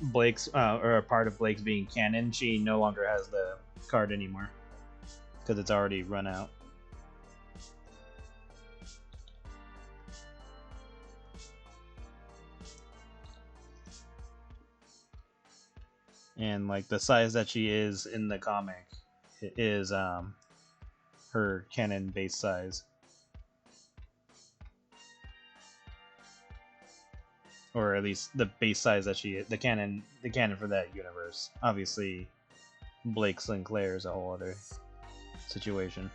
Blake's or a part of Blake's being canon, she no longer has the card anymore because it's already run out. And like the size that she is in the comic is her canon base size. Or at least the base size that she is, the canon for that universe. Obviously, Blake Sinclair is a whole other situation.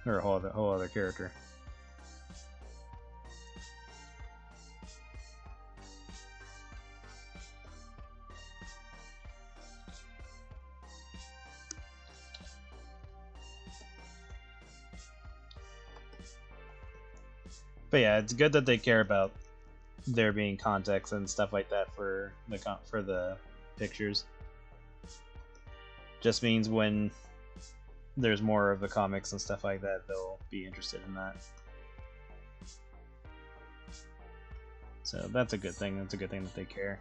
or a whole other character. But yeah, it's good that they care about there being context and stuff like that for the pictures. Just means when there's more of the comics and stuff like that, they'll be interested in that. So that's a good thing. That's a good thing that they care.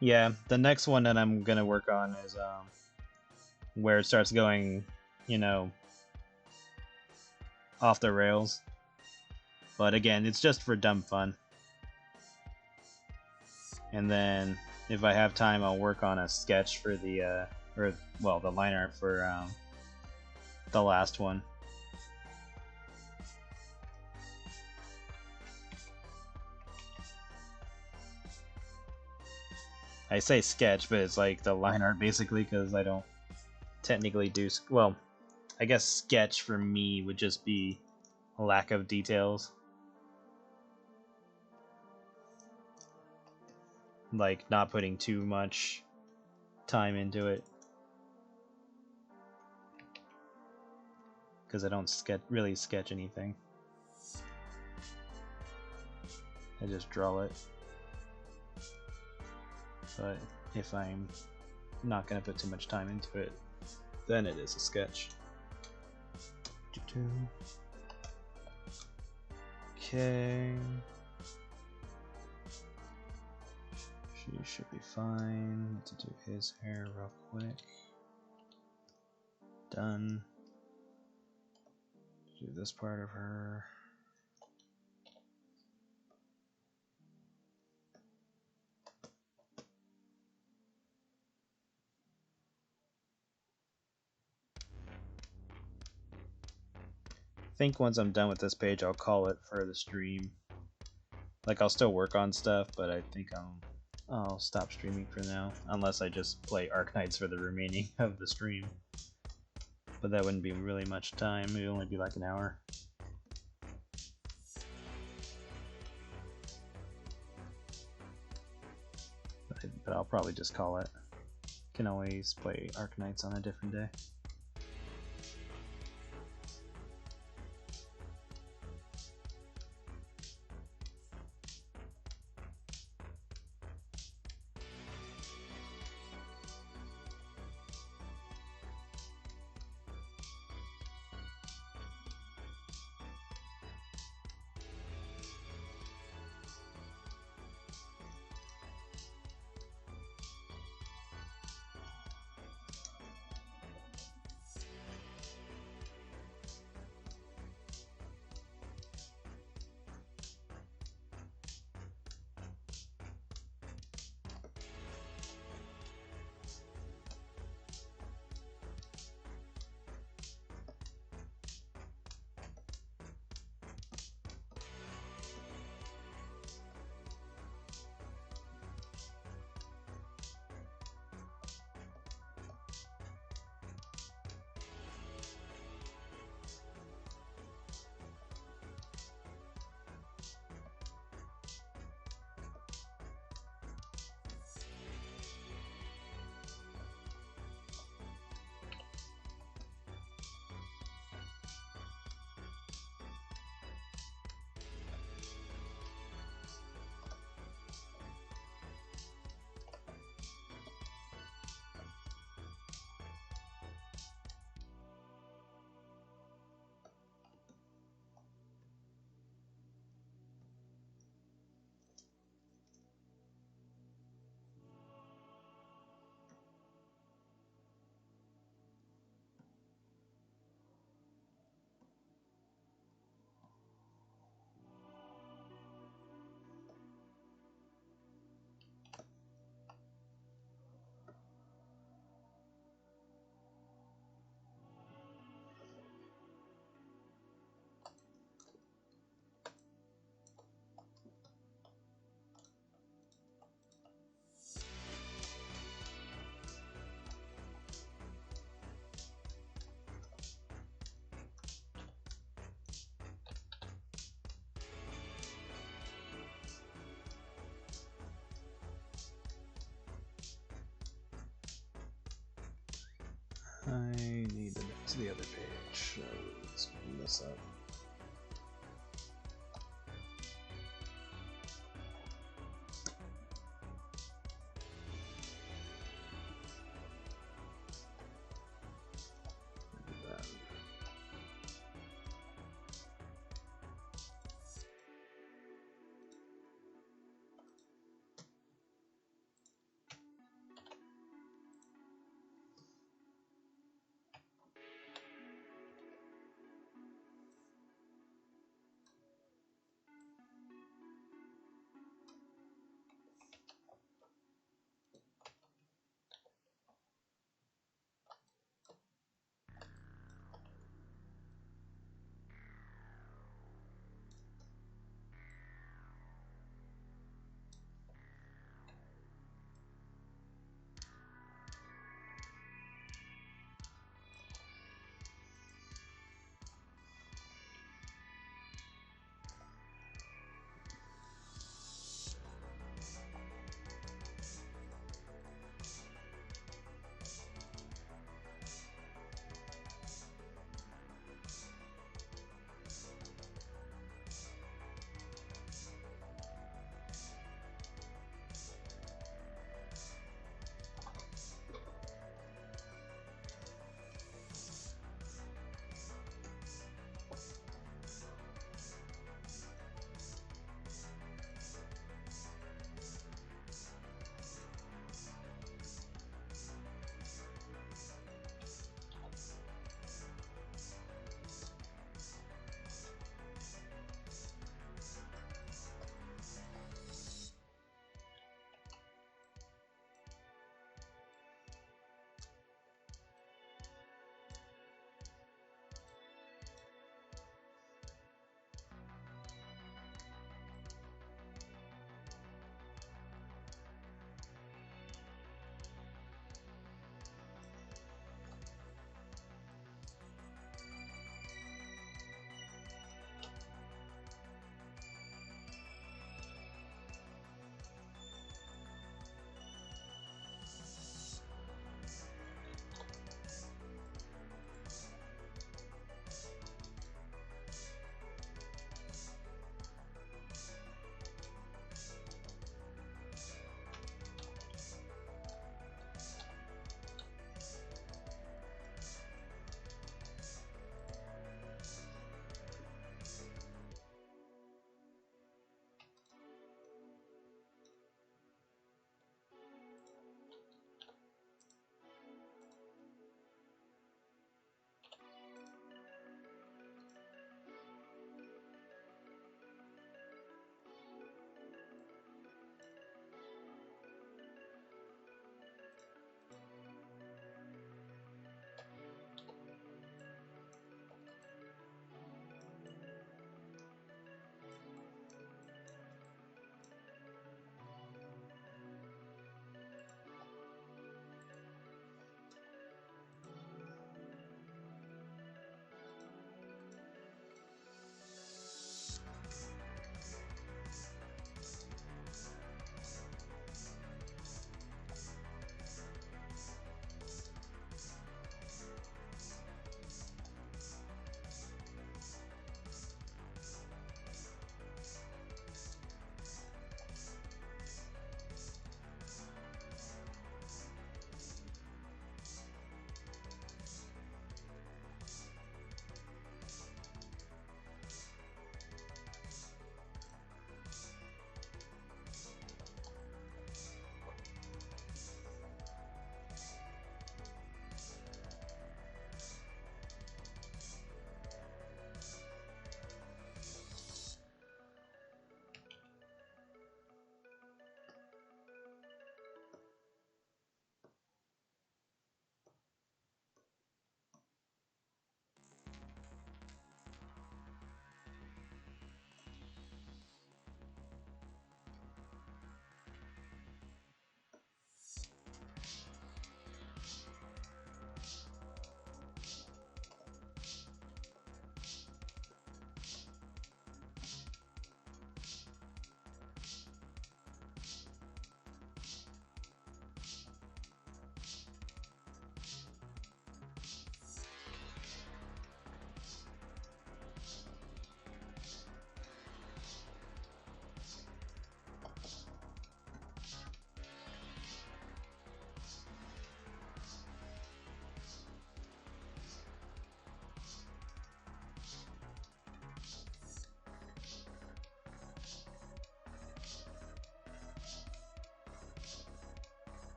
Yeah, the next one that I'm gonna work on is where it starts going, you know, off the rails. But again, it's just for dumb fun. And then if I have time, I'll work on a sketch for the the line art for the last one. I say sketch, but it's like the line art basically, because I don't technically do... Well, I guess sketch for me would just be a lack of details. Like, not putting too much time into it. Because I don't really sketch anything. I just draw it. But if I'm not going to put too much time into it, then it is a sketch. Okay. She should be fine. Need to do his hair real quick. Done. Do this part of her. I think once I'm done with this page, I'll call it for the stream. Like, I'll still work on stuff, but I think I'll stop streaming for now, unless I just play Arknights for the remaining of the stream. But that wouldn't be really much time. It would only be like an hour. But I'll probably just call it. Can always play Arknights on a different day. I need to get to the other page, so let's open this up.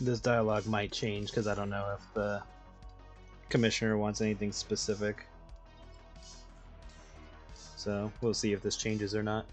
this dialogue might change because I don't know if the commissioner wants anything specific. So we'll see if this changes or not.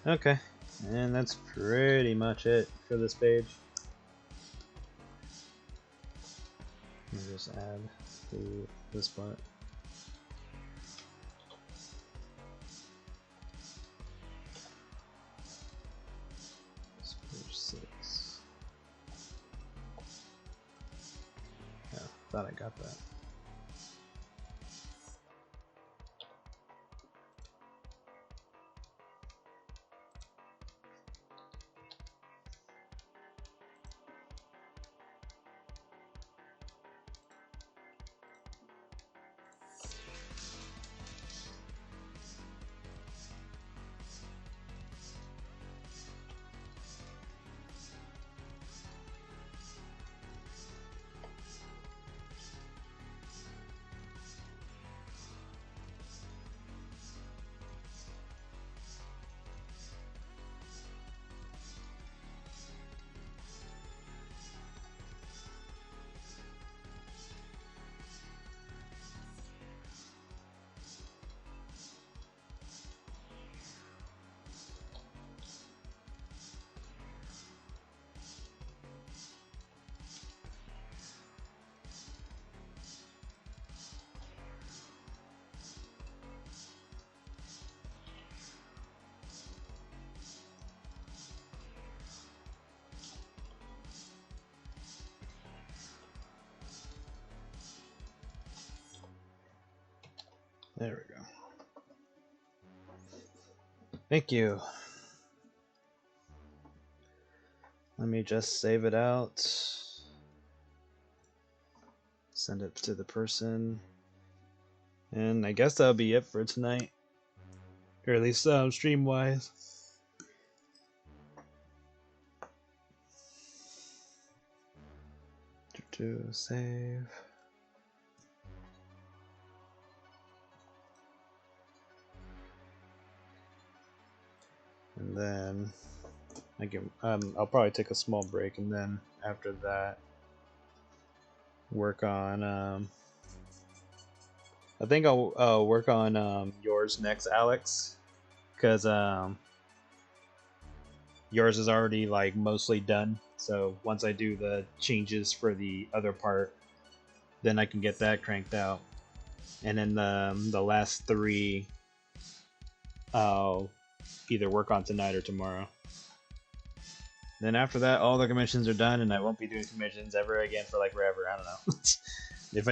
Okay, and that's pretty much it for this page. Let me just add this part. It's page 6. Oh, thought I got that. There we go. Thank you. Let me just save it out. Send it to the person. And I guess that'll be it for tonight. Or at least stream-wise. To save. And then I can I'll probably take a small break, and then after that work on I think I'll work on yours next, Alex, because yours is already like mostly done. So once I do the changes for the other part, then I can get that cranked out, and then the last 3 I'll either work on tonight or tomorrow. Then after that, all the commissions are done, and I won't be doing commissions ever again for like forever. I don't know. If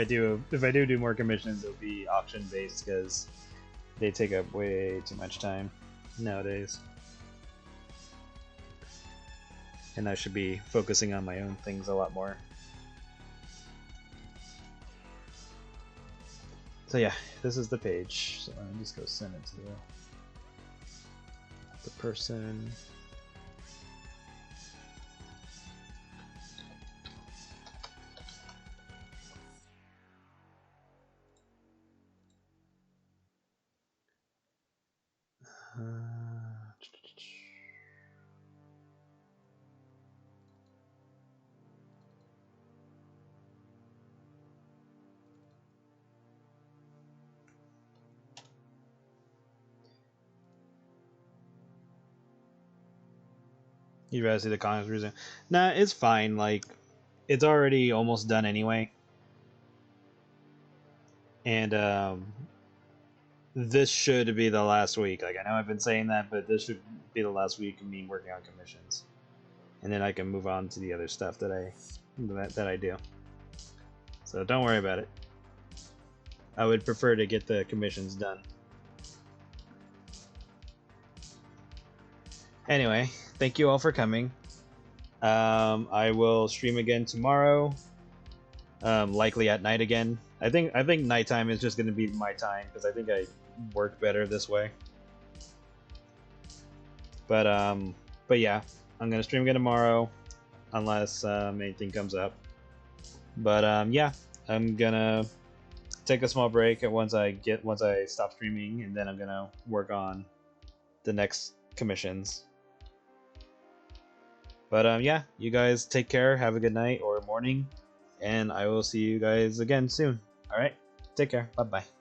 I do more commissions, it'll be auction based because they take up way too much time nowadays, and I should be focusing on my own things a lot more. So yeah, this is the page. So I'm just go send it to the person. You rather see the comics reason? Nah, it's fine. Like, it's already almost done anyway. And this should be the last week. Like, I know I've been saying that, but this should be the last week of me working on commissions, and then I can move on to the other stuff that I do. So don't worry about it. I would prefer to get the commissions done. Anyway, thank you all for coming. I will stream again tomorrow. Likely at night again. I think nighttime is just gonna be my time because I think I work better this way. But yeah, I'm gonna stream again tomorrow, unless anything comes up. But yeah, I'm gonna take a small break once I stop streaming, and then I'm gonna work on the next commissions. But yeah, you guys take care, have a good night or morning, and I will see you guys again soon. Alright, take care, bye bye.